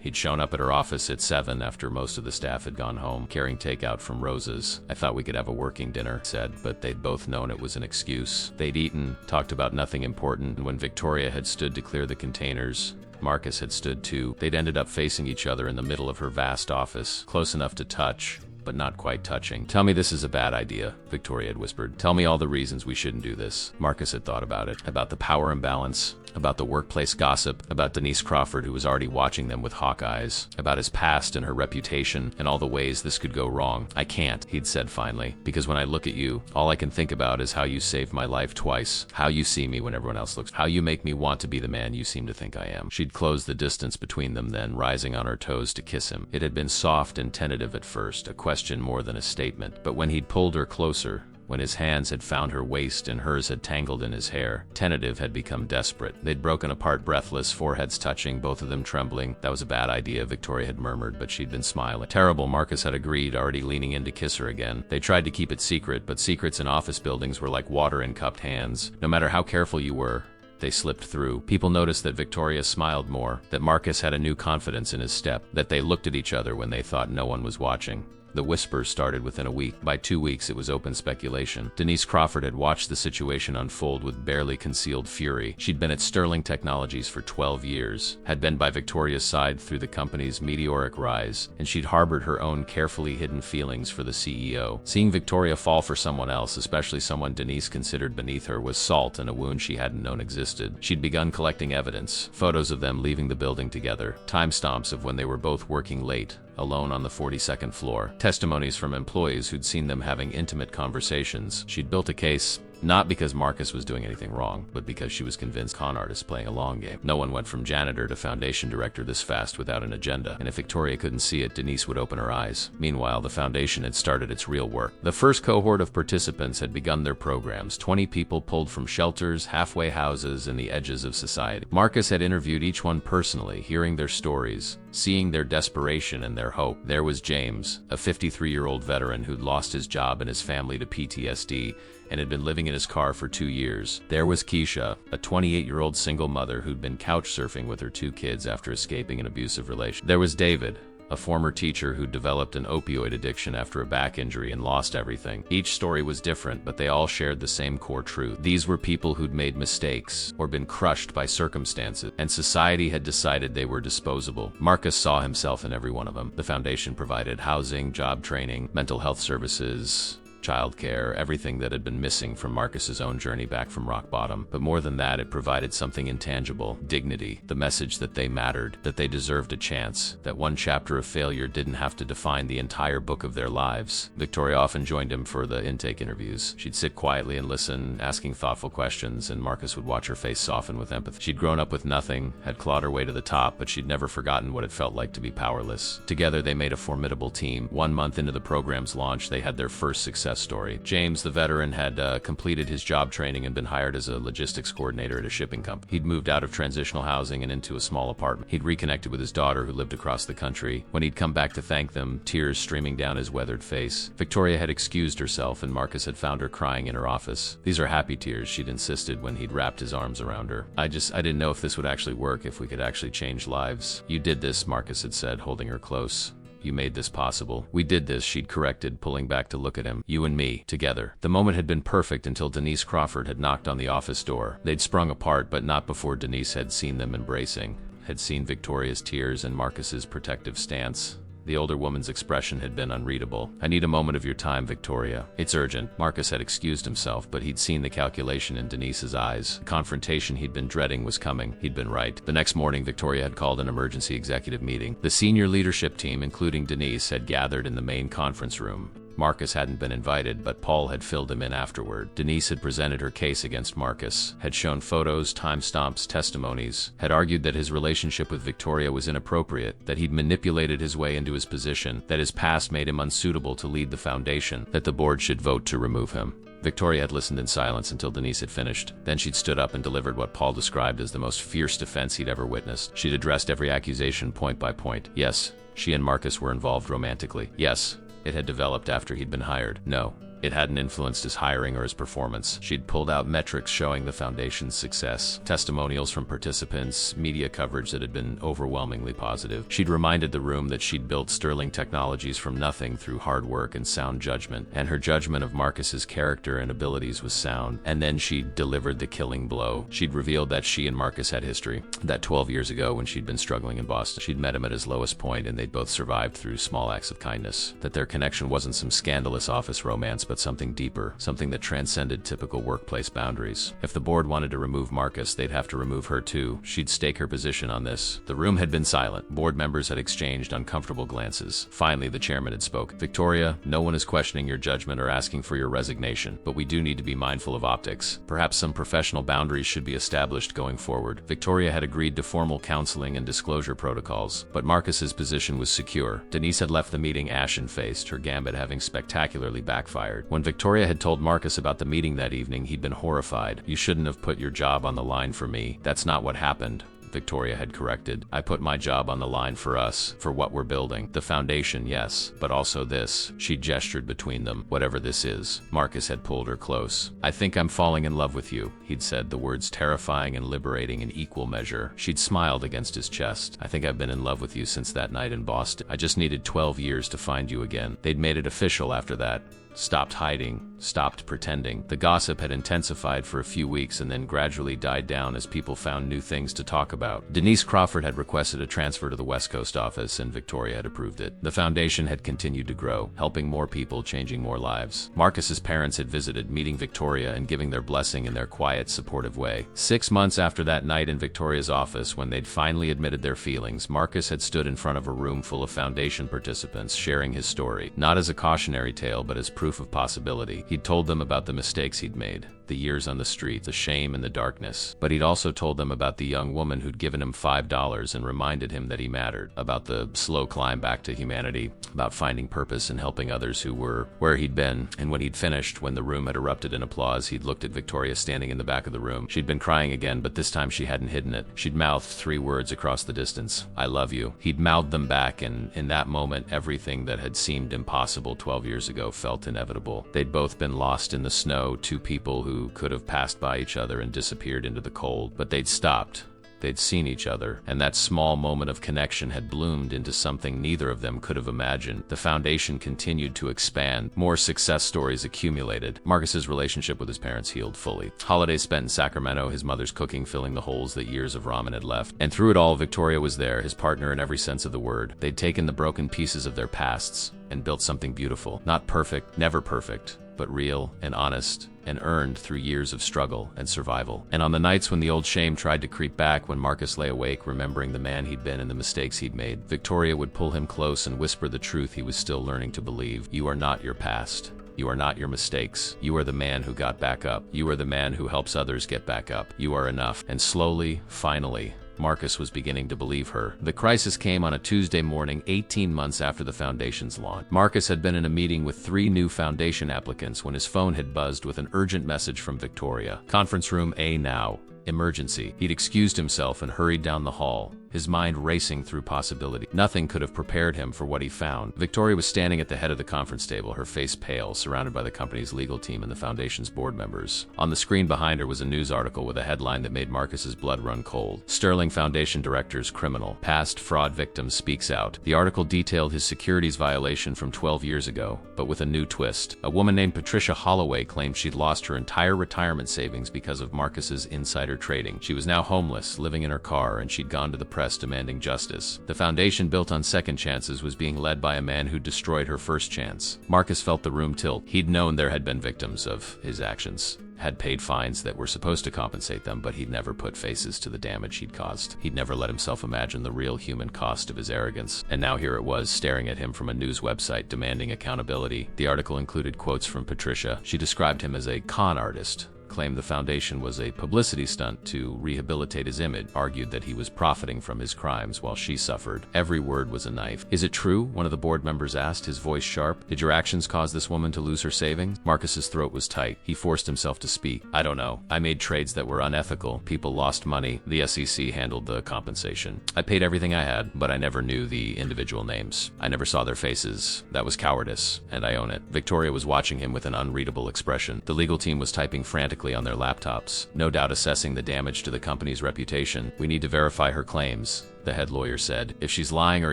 He'd shown up at her office at 7 after most of the staff had gone home, carrying takeout from Rose's. "I thought we could have a working dinner," said, but they'd both known it was an excuse. They'd eaten, talked about nothing important, and when Victoria had stood to clear the containers, Marcus had stood too. They'd ended up facing each other in the middle of her vast office, close enough to touch, but not quite touching. "Tell me this is a bad idea," Victoria had whispered. "Tell me all the reasons we shouldn't do this." Marcus had thought about it, about the power imbalance, about the workplace gossip, about Denise Crawford who was already watching them with hawk eyes, about his past and her reputation, and all the ways this could go wrong. "I can't," he'd said finally, "because when I look at you, all I can think about is how you saved my life twice, how you see me when everyone else looks, how you make me want to be the man you seem to think I am." She'd closed the distance between them then, rising on her toes to kiss him. It had been soft and tentative at first, a question more than a statement, but when he'd pulled her closer, when his hands had found her waist and hers had tangled in his hair, tentative had become desperate. They'd broken apart breathless, foreheads touching, both of them trembling. "That was a bad idea," Victoria had murmured, but she'd been smiling. "Terrible," Marcus had agreed, already leaning in to kiss her again. They tried to keep it secret, but secrets in office buildings were like water in cupped hands. No matter how careful you were, they slipped through. People noticed that Victoria smiled more, that Marcus had a new confidence in his step, that they looked at each other when they thought no one was watching. The whispers started within a week. By 2 weeks, it was open speculation. Denise Crawford had watched the situation unfold with barely concealed fury. She'd been at Sterling Technologies for 12 years, had been by Victoria's side through the company's meteoric rise, and she'd harbored her own carefully hidden feelings for the CEO. Seeing Victoria fall for someone else, especially someone Denise considered beneath her, was salt and a wound she hadn't known existed. She'd begun collecting evidence, photos of them leaving the building together, timestamps of when they were both working late, alone on the 42nd floor, testimonies from employees who'd seen them having intimate conversations. She'd built a case, not because Marcus was doing anything wrong, but because she was convinced con artists playing a long game. No one went from janitor to foundation director this fast without an agenda, and if Victoria couldn't see it, Denise would open her eyes. Meanwhile, the foundation had started its real work. The first cohort of participants had begun their programs, 20 people pulled from shelters, halfway houses, and the edges of society. Marcus had interviewed each one personally, hearing their stories, seeing their desperation and their hope. There was James, a 53-year-old veteran who'd lost his job and his family to PTSD, and had been living in his car for 2 years. There was Keisha, a 28-year-old single mother who'd been couch surfing with her 2 kids after escaping an abusive relationship. There was David, a former teacher who developed an opioid addiction after a back injury and lost everything. Each story was different, but they all shared the same core truth. These were people who'd made mistakes or been crushed by circumstances, and society had decided they were disposable. Marcus saw himself in every one of them. The foundation provided housing, job training, mental health services, childcare, everything that had been missing from Marcus's own journey back from rock bottom. But more than that, it provided something intangible: dignity, the message that they mattered, that they deserved a chance, that one chapter of failure didn't have to define the entire book of their lives. Victoria often joined him for the intake interviews. She'd sit quietly and listen, asking thoughtful questions, and Marcus would watch her face soften with empathy. She'd grown up with nothing, had clawed her way to the top, but she'd never forgotten what it felt like to be powerless. Together, they made a formidable team. 1 month into the program's launch, they had their first success story. James, the veteran, had completed his job training and been hired as a logistics coordinator at a shipping company. He'd moved out of transitional housing and into a small apartment. He'd reconnected with his daughter, who lived across the country. When he'd come back to thank them, tears streaming down his weathered face. Victoria had excused herself, and Marcus had found her crying in her office. "These are happy tears," she'd insisted when he'd wrapped his arms around her. I didn't know if this would actually work, if we could actually change lives." "You did this," Marcus had said, holding her close. "You made this possible." "We did this," she'd corrected, pulling back to look at him. "You and me, together." The moment had been perfect until Denise Crawford had knocked on the office door. They'd sprung apart, but not before Denise had seen them embracing, had seen Victoria's tears and Marcus's protective stance. The older woman's expression had been unreadable. "I need a moment of your time, Victoria. It's urgent." Marcus had excused himself, but he'd seen the calculation in Denise's eyes. The confrontation he'd been dreading was coming. He'd been right. The next morning, Victoria had called an emergency executive meeting. The senior leadership team, including Denise, had gathered in the main conference room. Marcus hadn't been invited, but Paul had filled him in afterward. Denise had presented her case against Marcus, had shown photos, timestamps, testimonies, had argued that his relationship with Victoria was inappropriate, that he'd manipulated his way into his position, that his past made him unsuitable to lead the foundation, that the board should vote to remove him. Victoria had listened in silence until Denise had finished. Then she'd stood up and delivered what Paul described as the most fierce defense he'd ever witnessed. She'd addressed every accusation point by point. Yes, she and Marcus were involved romantically. Yes, it had developed after he'd been hired. No, It hadn't influenced his hiring or his performance. She'd pulled out metrics showing the foundation's success, testimonials from participants, media coverage that had been overwhelmingly positive. She'd reminded the room that she'd built sterling technologies from nothing through hard work and sound judgment, and her judgment of Marcus's character and abilities was sound. And then she'd delivered the killing blow. She'd revealed that she and Marcus had history, that 12 years ago when she'd been struggling in Boston, she'd met him at his lowest point and they'd both survived through small acts of kindness, that their connection wasn't some scandalous office romance but something deeper, something that transcended typical workplace boundaries. If the board wanted to remove Marcus, they'd have to remove her too. She'd stake her position on this. The room had been silent. Board members had exchanged uncomfortable glances. Finally, the chairman had spoken. Victoria, no one is questioning your judgment or asking for your resignation, but we do need to be mindful of optics. Perhaps some professional boundaries should be established going forward. Victoria had agreed to formal counseling and disclosure protocols, but Marcus's position was secure. Denise had left the meeting ashen-faced, her gambit having spectacularly backfired. When Victoria had told Marcus about the meeting that evening, he'd been horrified. You shouldn't have put your job on the line for me. That's not what happened, Victoria had corrected. I put my job on the line for us, for what we're building. The foundation, yes, but also this. She gestured between them. Whatever this is. Marcus had pulled her close. I think I'm falling in love with you, he'd said, the words terrifying and liberating in equal measure. She'd smiled against his chest. I think I've been in love with you since that night in Boston. I just needed 12 years to find you again. They'd made it official after that. Stopped hiding, stopped pretending. The gossip had intensified for a few weeks and then gradually died down as people found new things to talk about. Denise Crawford had requested a transfer to the West Coast office and Victoria had approved it. The foundation had continued to grow, helping more people, changing more lives. Marcus's parents had visited, meeting Victoria and giving their blessing in their quiet, supportive way. 6 months after that night in Victoria's office, when they'd finally admitted their feelings, Marcus had stood in front of a room full of foundation participants, sharing his story, not as a cautionary tale, but as proof of possibility. He'd told them about the mistakes he'd made, the years on the street, the shame and the darkness. But he'd also told them about the young woman who'd given him $5 and reminded him that he mattered, about the slow climb back to humanity, about finding purpose and helping others who were where he'd been. And when he'd finished, when the room had erupted in applause, he'd looked at Victoria standing in the back of the room. She'd been crying again, but this time she hadn't hidden it. She'd mouthed 3 words across the distance. I love you. He'd mouthed them back, and in that moment, everything that had seemed impossible 12 years ago felt inevitable. They'd both been lost in the snow, 2 people who could have passed by each other and disappeared into the cold, but they'd stopped. They'd seen each other, and that small moment of connection had bloomed into something neither of them could have imagined. The foundation continued to expand. More success stories accumulated. Marcus's relationship with his parents healed fully. Holidays spent in Sacramento, his mother's cooking filling the holes that years of ramen had left. And through it all, Victoria was there, his partner in every sense of the word. They'd taken the broken pieces of their pasts and built something beautiful. Not perfect, never perfect, but real and honest and earned through years of struggle and survival. And on the nights when the old shame tried to creep back, when Marcus lay awake remembering the man he'd been and the mistakes he'd made, Victoria would pull him close and whisper the truth he was still learning to believe. You are not your past. You are not your mistakes. You are the man who got back up. You are the man who helps others get back up. You are enough. And slowly, finally, Marcus was beginning to believe her. The crisis came on a Tuesday morning, 18 months after the foundation's launch. Marcus had been in a meeting with 3 new foundation applicants when his phone had buzzed with an urgent message from Victoria. Conference room A now. Emergency. He'd excused himself and hurried down the hall, his mind racing through possibility. Nothing could have prepared him for what he found. Victoria was standing at the head of the conference table, her face pale, surrounded by the company's legal team and the foundation's board members. On the screen behind her was a news article with a headline that made Marcus's blood run cold. Sterling Foundation Director's criminal. Past fraud victim speaks out. The article detailed his securities violation from 12 years ago, but with a new twist. A woman named Patricia Holloway claimed she'd lost her entire retirement savings because of Marcus's insider trading. She was now homeless, living in her car, and she'd gone to the press demanding justice. The foundation, built on second chances, was being led by a man who destroyed her first chance. Marcus felt the room tilt. He'd known there had been victims of his actions, had paid fines that were supposed to compensate them, but he'd never put faces to the damage he'd caused. He'd never let himself imagine the real human cost of his arrogance. And now here it was, staring at him from a news website, demanding accountability. The article included quotes from Patricia. She described him as a con artist claimed the foundation was a publicity stunt to rehabilitate his image, argued that he was profiting from his crimes while she suffered. Every word was a knife. "Is it true?" one of the board members asked, his voice sharp. "Did your actions cause this woman to lose her savings?" Marcus's throat was tight. He forced himself to speak. "I don't know. I made trades that were unethical. People lost money. The SEC handled the compensation. I paid everything I had, but I never knew the individual names. I never saw their faces. That was cowardice, and I own it." Victoria was watching him with an unreadable expression. The legal team was typing frantically on their laptops, no doubt assessing the damage to the company's reputation. "We need to verify her claims," the head lawyer said. "If she's lying or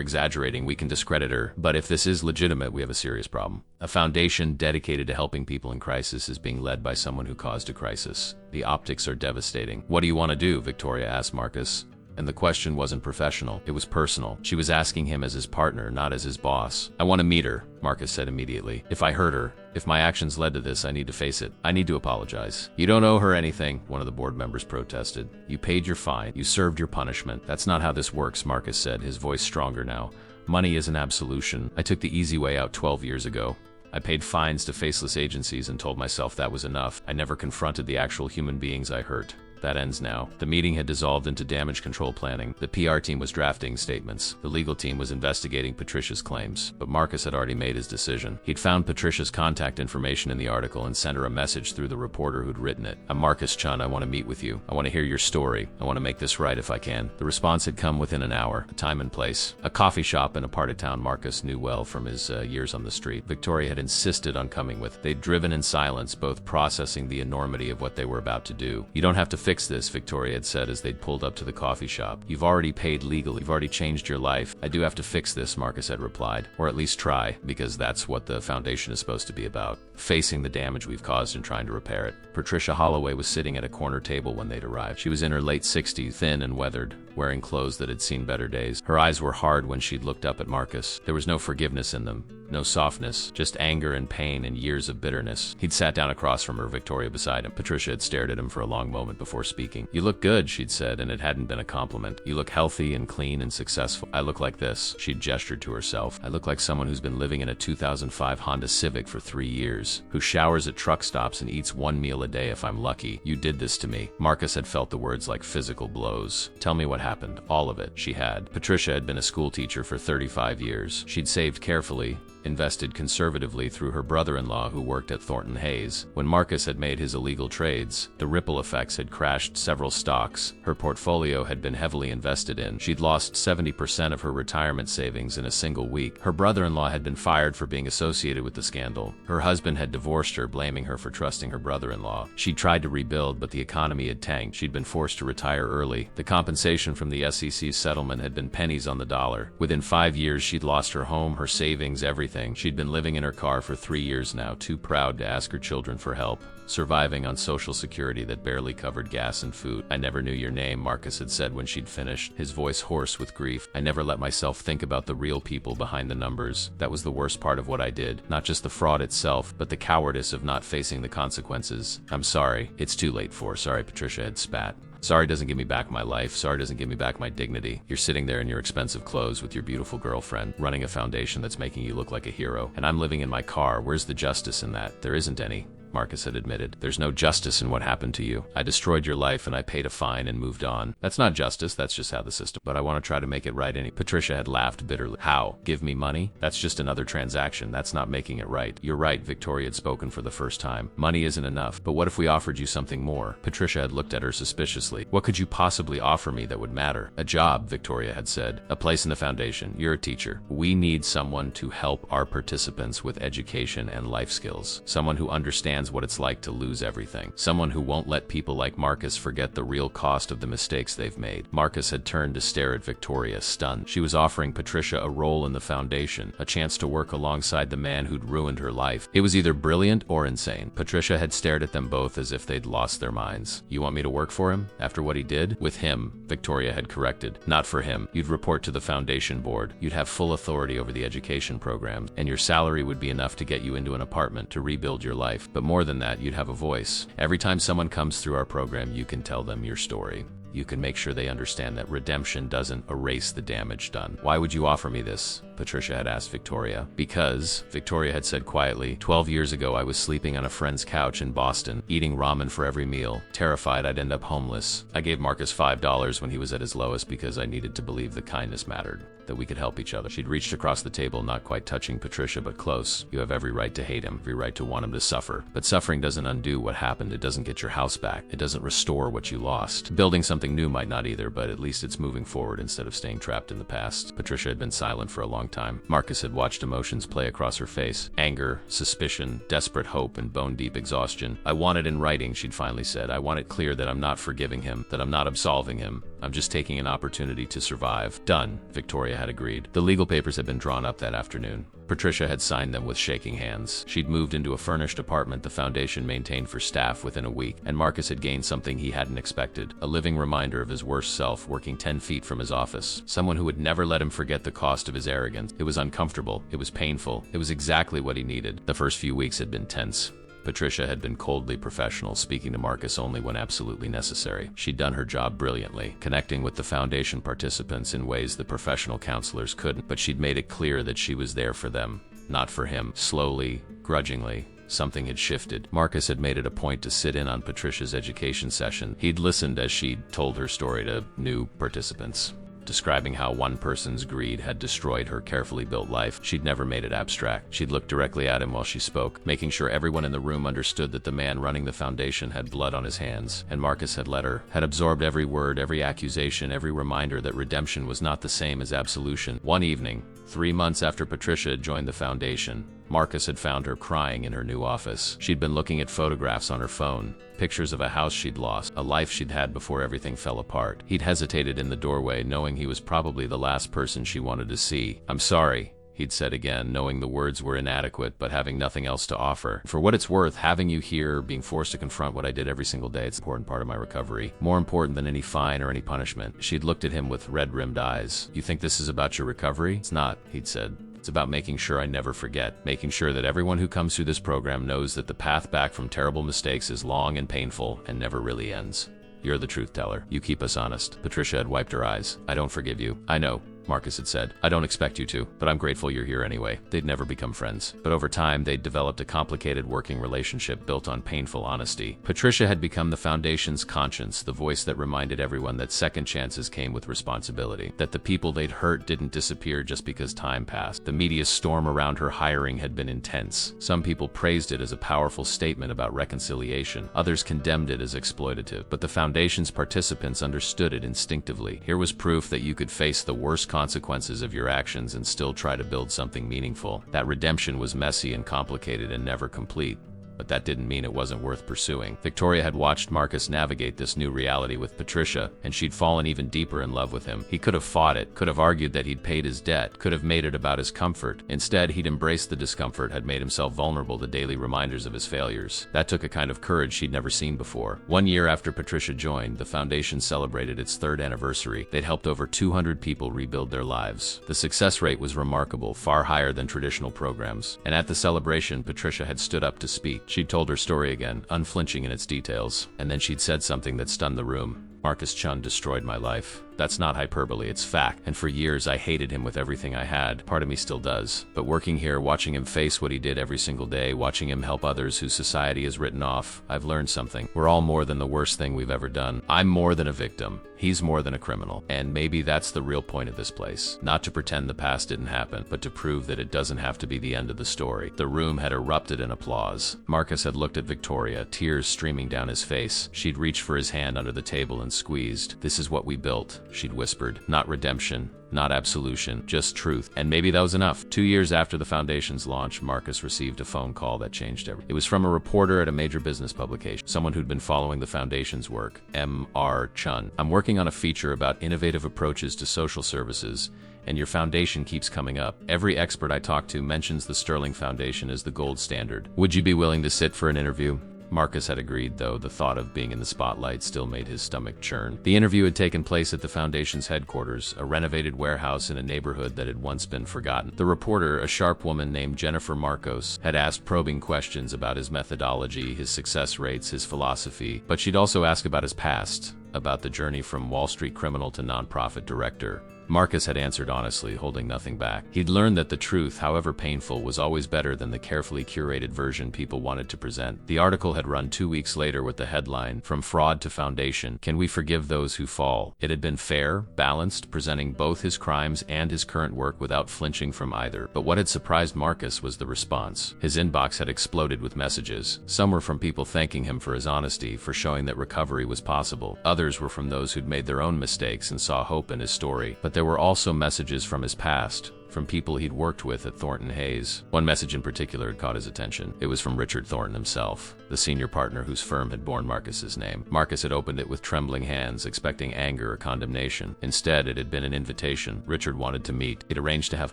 exaggerating, we can discredit her. But if this is legitimate, we have a serious problem. A foundation dedicated to helping people in crisis is being led by someone who caused a crisis. The optics are devastating." "What do you want to do?" Victoria asked Marcus. And the question wasn't professional, it was personal. She was asking him as his partner, not as his boss. "I want to meet her," Marcus said immediately. "If I hurt her, if my actions led to this, I need to face it. I need to apologize." "You don't owe her anything," one of the board members protested. "You paid your fine. You served your punishment." "That's not how this works," Marcus said, his voice stronger now. "Money is an absolution. I took the easy way out 12 years ago. I paid fines to faceless agencies and told myself that was enough. I never confronted the actual human beings I hurt. That ends now." The meeting had dissolved into damage control planning. The PR team was drafting statements. The legal team was investigating Patricia's claims. But Marcus had already made his decision. He'd found Patricia's contact information in the article and sent her a message through the reporter who'd written it. "I'm Marcus Chun. I want to meet with you. I want to hear your story. I want to make this right if I can." The response had come within an hour. A time and place. A coffee shop in a part of town Marcus knew well from his years on the street. Victoria had insisted on coming with. They'd driven in silence, both processing the enormity of what they were about to do. "You don't have to fix this," Victoria had said as they'd pulled up to the coffee shop. "You've already paid legally. You've already changed your life." "I do have to fix this," Marcus had replied. "Or at least try, because that's what the foundation is supposed to be about. Facing the damage we've caused and trying to repair it." Patricia Holloway was sitting at a corner table when they'd arrived. She was in her late 60s, thin and weathered, wearing clothes that had seen better days. Her eyes were hard when she'd looked up at Marcus. There was no forgiveness in them. No softness, just anger and pain and years of bitterness. He'd sat down across from her, Victoria beside him. Patricia had stared at him for a long moment before speaking. "You look good," she'd said, and it hadn't been a compliment. "You look healthy and clean and successful." "I look like this," she'd gestured to herself. "I look like someone who's been living in a 2005 Honda Civic for 3 years, who showers at truck stops and eats 1 meal a day if I'm lucky. You did this to me." Marcus had felt the words like physical blows. "Tell me what happened." All of it, she had. Patricia had been a school teacher for 35 years. She'd saved carefully, invested conservatively through her brother-in-law who worked at Thornton Hayes. When Marcus had made his illegal trades, the ripple effects had crashed several stocks her portfolio had been heavily invested in. She'd lost 70% of her retirement savings in a single week. Her brother-in-law had been fired for being associated with the scandal. Her husband had divorced her, blaming her for trusting her brother-in-law. She'd tried to rebuild, but the economy had tanked. She'd been forced to retire early. The compensation from the SEC's settlement had been pennies on the dollar. Within 5 years, she'd lost her home, her savings, everything. She'd been living in her car for 3 years now, too proud to ask her children for help, surviving on Social Security that barely covered gas and food. "I never knew your name," Marcus had said when she'd finished, his voice hoarse with grief. "I never let myself think about the real people behind the numbers. That was the worst part of what I did. Not just the fraud itself, but the cowardice of not facing the consequences. I'm sorry. It's too late for." "Sorry," Patricia had spat. "Sorry doesn't give me back my life. Sorry doesn't give me back my dignity. You're sitting there in your expensive clothes with your beautiful girlfriend, running a foundation that's making you look like a hero. And I'm living in my car. Where's the justice in that?" "There isn't any," Marcus had admitted. "There's no justice in what happened to you. I destroyed your life and I paid a fine and moved on. That's not justice, that's just how the system. But I want to try to make it right." Patricia had laughed bitterly. "How? Give me money? That's just another transaction. That's not making it right." "You're right," Victoria had spoken for the first time. "Money isn't enough. But what if we offered you something more?" Patricia had looked at her suspiciously. "What could you possibly offer me that would matter?" "A job," Victoria had said. "A place in the foundation. You're a teacher. We need someone to help our participants with education and life skills. Someone who understands what it's like to lose everything. Someone who won't let people like Marcus forget the real cost of the mistakes they've made." Marcus had turned to stare at Victoria, stunned. She was offering Patricia a role in the foundation, a chance to work alongside the man who'd ruined her life. It was either brilliant or insane. Patricia had stared at them both as if they'd lost their minds. "You want me to work for him? After what he did?" "With him," Victoria had corrected. "Not for him. You'd report to the foundation board. You'd have full authority over the education programs, and your salary would be enough to get you into an apartment to rebuild your life. But more than that, you'd have a voice. Every time someone comes through our program, you can tell them your story. You can make sure they understand that redemption doesn't erase the damage done." "Why would you offer me this?" Patricia had asked Victoria. Because, Victoria had said quietly, 12 years ago I was sleeping on a friend's couch in Boston, eating ramen for every meal, terrified I'd end up homeless. I gave Marcus $5 when he was at his lowest because I needed to believe that kindness mattered, that we could help each other. She'd reached across the table, not quite touching Patricia, but close. You have every right to hate him, every right to want him to suffer. But suffering doesn't undo what happened. It doesn't get your house back. It doesn't restore what you lost. Building something new might not either, but at least it's moving forward instead of staying trapped in the past. Patricia had been silent for a long time. Marcus had watched emotions play across her face. Anger, suspicion, desperate hope, and bone-deep exhaustion. I want it in writing, she'd finally said. I want it clear that I'm not forgiving him, that I'm not absolving him. I'm just taking an opportunity to survive. Done, Victoria had agreed. The legal papers had been drawn up that afternoon. Patricia had signed them with shaking hands. She'd moved into a furnished apartment the foundation maintained for staff within a week, and Marcus had gained something he hadn't expected, a living reminder of his worst self working 10 feet from his office. Someone who would never let him forget the cost of his arrogance. It was uncomfortable. It was painful. It was exactly what he needed. The first few weeks had been tense. Patricia had been coldly professional, speaking to Marcus only when absolutely necessary. She'd done her job brilliantly, connecting with the foundation participants in ways the professional counselors couldn't, but she'd made it clear that she was there for them, not for him. Slowly, grudgingly, something had shifted. Marcus had made it a point to sit in on Patricia's education session. He'd listened as she'd told her story to new participants, describing how one person's greed had destroyed her carefully built life. She'd never made it abstract. She'd looked directly at him while she spoke, making sure everyone in the room understood that the man running the foundation had blood on his hands. And Marcus had let her, had absorbed every word, every accusation, every reminder that redemption was not the same as absolution. One evening, 3 months after Patricia had joined the foundation, Marcus had found her crying in her new office. She'd been looking at photographs on her phone, pictures of a house she'd lost, a life she'd had before everything fell apart. He'd hesitated in the doorway, knowing he was probably the last person she wanted to see. "I'm sorry," he'd said again, knowing the words were inadequate, but having nothing else to offer. "For what it's worth, having you here, being forced to confront what I did every single day, it's an important part of my recovery. More important than any fine or any punishment." She'd looked at him with red-rimmed eyes. "You think this is about your recovery?" "It's not," he'd said. "It's about making sure I never forget, making sure that everyone who comes through this program knows that the path back from terrible mistakes is long and painful and never really ends. You're the truth teller. You keep us honest." Patricia had wiped her eyes. "I don't forgive you. I know," Marcus had said. "I don't expect you to, but I'm grateful you're here anyway." They'd never become friends, but over time they'd developed a complicated working relationship built on painful honesty. Patricia had become the foundation's conscience, the voice that reminded everyone that second chances came with responsibility, that the people they'd hurt didn't disappear just because time passed. The media's storm around her hiring had been intense. Some people praised it as a powerful statement about reconciliation. Others condemned it as exploitative, but the foundation's participants understood it instinctively. Here was proof that you could face the worst consequences of your actions and still try to build something meaningful. That redemption was messy and complicated and never complete, but that didn't mean it wasn't worth pursuing. Victoria had watched Marcus navigate this new reality with Patricia, and she'd fallen even deeper in love with him. He could have fought it, could have argued that he'd paid his debt, could have made it about his comfort. Instead, he'd embraced the discomfort, had made himself vulnerable to daily reminders of his failures. That took a kind of courage she'd never seen before. 1 year after Patricia joined, the foundation celebrated its 3rd anniversary. They'd helped over 200 people rebuild their lives. The success rate was remarkable, far higher than traditional programs. And at the celebration, Patricia had stood up to speak. She'd told her story again, unflinching in its details, and then she'd said something that stunned the room. "Marcus Chun destroyed my life. That's not hyperbole, it's fact. And for years I hated him with everything I had. Part of me still does. But working here, watching him face what he did every single day, watching him help others whose society has written off, I've learned something. We're all more than the worst thing we've ever done. I'm more than a victim. He's more than a criminal. And maybe that's the real point of this place. Not to pretend the past didn't happen, but to prove that it doesn't have to be the end of the story." The room had erupted in applause. Marcus had looked at Victoria, tears streaming down his face. She'd reached for his hand under the table and squeezed. "This is what we built," she'd whispered. "Not redemption, not absolution, just truth." And maybe that was enough. 2 years after the foundation's launch, Marcus received a phone call that changed everything. It was from a reporter at a major business publication, someone who'd been following the foundation's work. M.R. Chun. "I'm working on a feature about innovative approaches to social services, and your foundation keeps coming up. Every expert I talk to mentions the Sterling Foundation as the gold standard. Would you be willing to sit for an interview?" Marcus had agreed, though the thought of being in the spotlight still made his stomach churn. The interview had taken place at the foundation's headquarters, a renovated warehouse in a neighborhood that had once been forgotten. The reporter, a sharp woman named Jennifer Marcos, had asked probing questions about his methodology, his success rates, his philosophy, but she'd also asked about his past, about the journey from Wall Street criminal to nonprofit director. Marcus had answered honestly, holding nothing back. He'd learned that the truth, however painful, was always better than the carefully curated version people wanted to present. The article had run 2 weeks later with the headline, "From Fraud to Foundation, Can We Forgive Those Who Fall?" It had been fair, balanced, presenting both his crimes and his current work without flinching from either. But what had surprised Marcus was the response. His inbox had exploded with messages. Some were from people thanking him for his honesty, for showing that recovery was possible. Others were from those who'd made their own mistakes and saw hope in his story. But there were also messages from his past, from people he'd worked with at Thornton Hayes. One message in particular had caught his attention. It was from Richard Thornton himself, the senior partner whose firm had borne Marcus's name. Marcus had opened it with trembling hands, expecting anger or condemnation. Instead, it had been an invitation. Richard wanted to meet. He'd arranged to have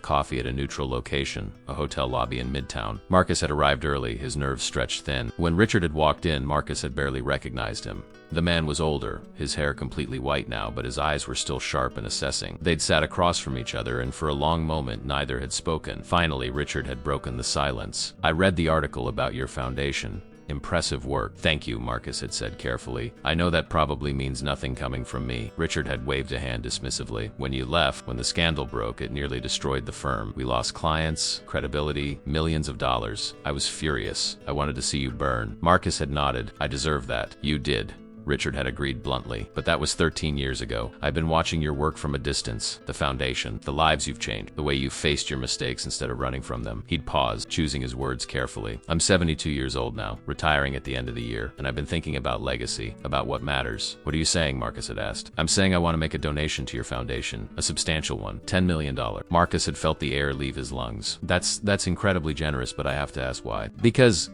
coffee at a neutral location, a hotel lobby in Midtown. Marcus had arrived early, his nerves stretched thin. When Richard had walked in, Marcus had barely recognized him. The man was older, his hair completely white now, but his eyes were still sharp and assessing. They'd sat across from each other, and for a long moment neither had spoken. Finally, Richard had broken the silence. "I read the article about your foundation. Impressive work." "Thank you," Marcus had said carefully. "I know that probably means nothing coming from me." Richard had waved a hand dismissively. "When you left, when the scandal broke, it nearly destroyed the firm. We lost clients, credibility, millions of dollars. I was furious. I wanted to see you burn." Marcus had nodded. "I deserve that." "You did." Richard had agreed bluntly. "But that was 13 years ago. I've been watching your work from a distance. The foundation, the lives you've changed, the way you've faced your mistakes instead of running from them." He'd paused, choosing his words carefully. "I'm 72 years old now, retiring at the end of the year, and I've been thinking about legacy, about what matters." "What are you saying?" Marcus had asked. "I'm saying I want to make a donation to your foundation, a substantial one, $10 million. Marcus had felt the air leave his lungs. That's incredibly generous, but I have to ask why." "Because,"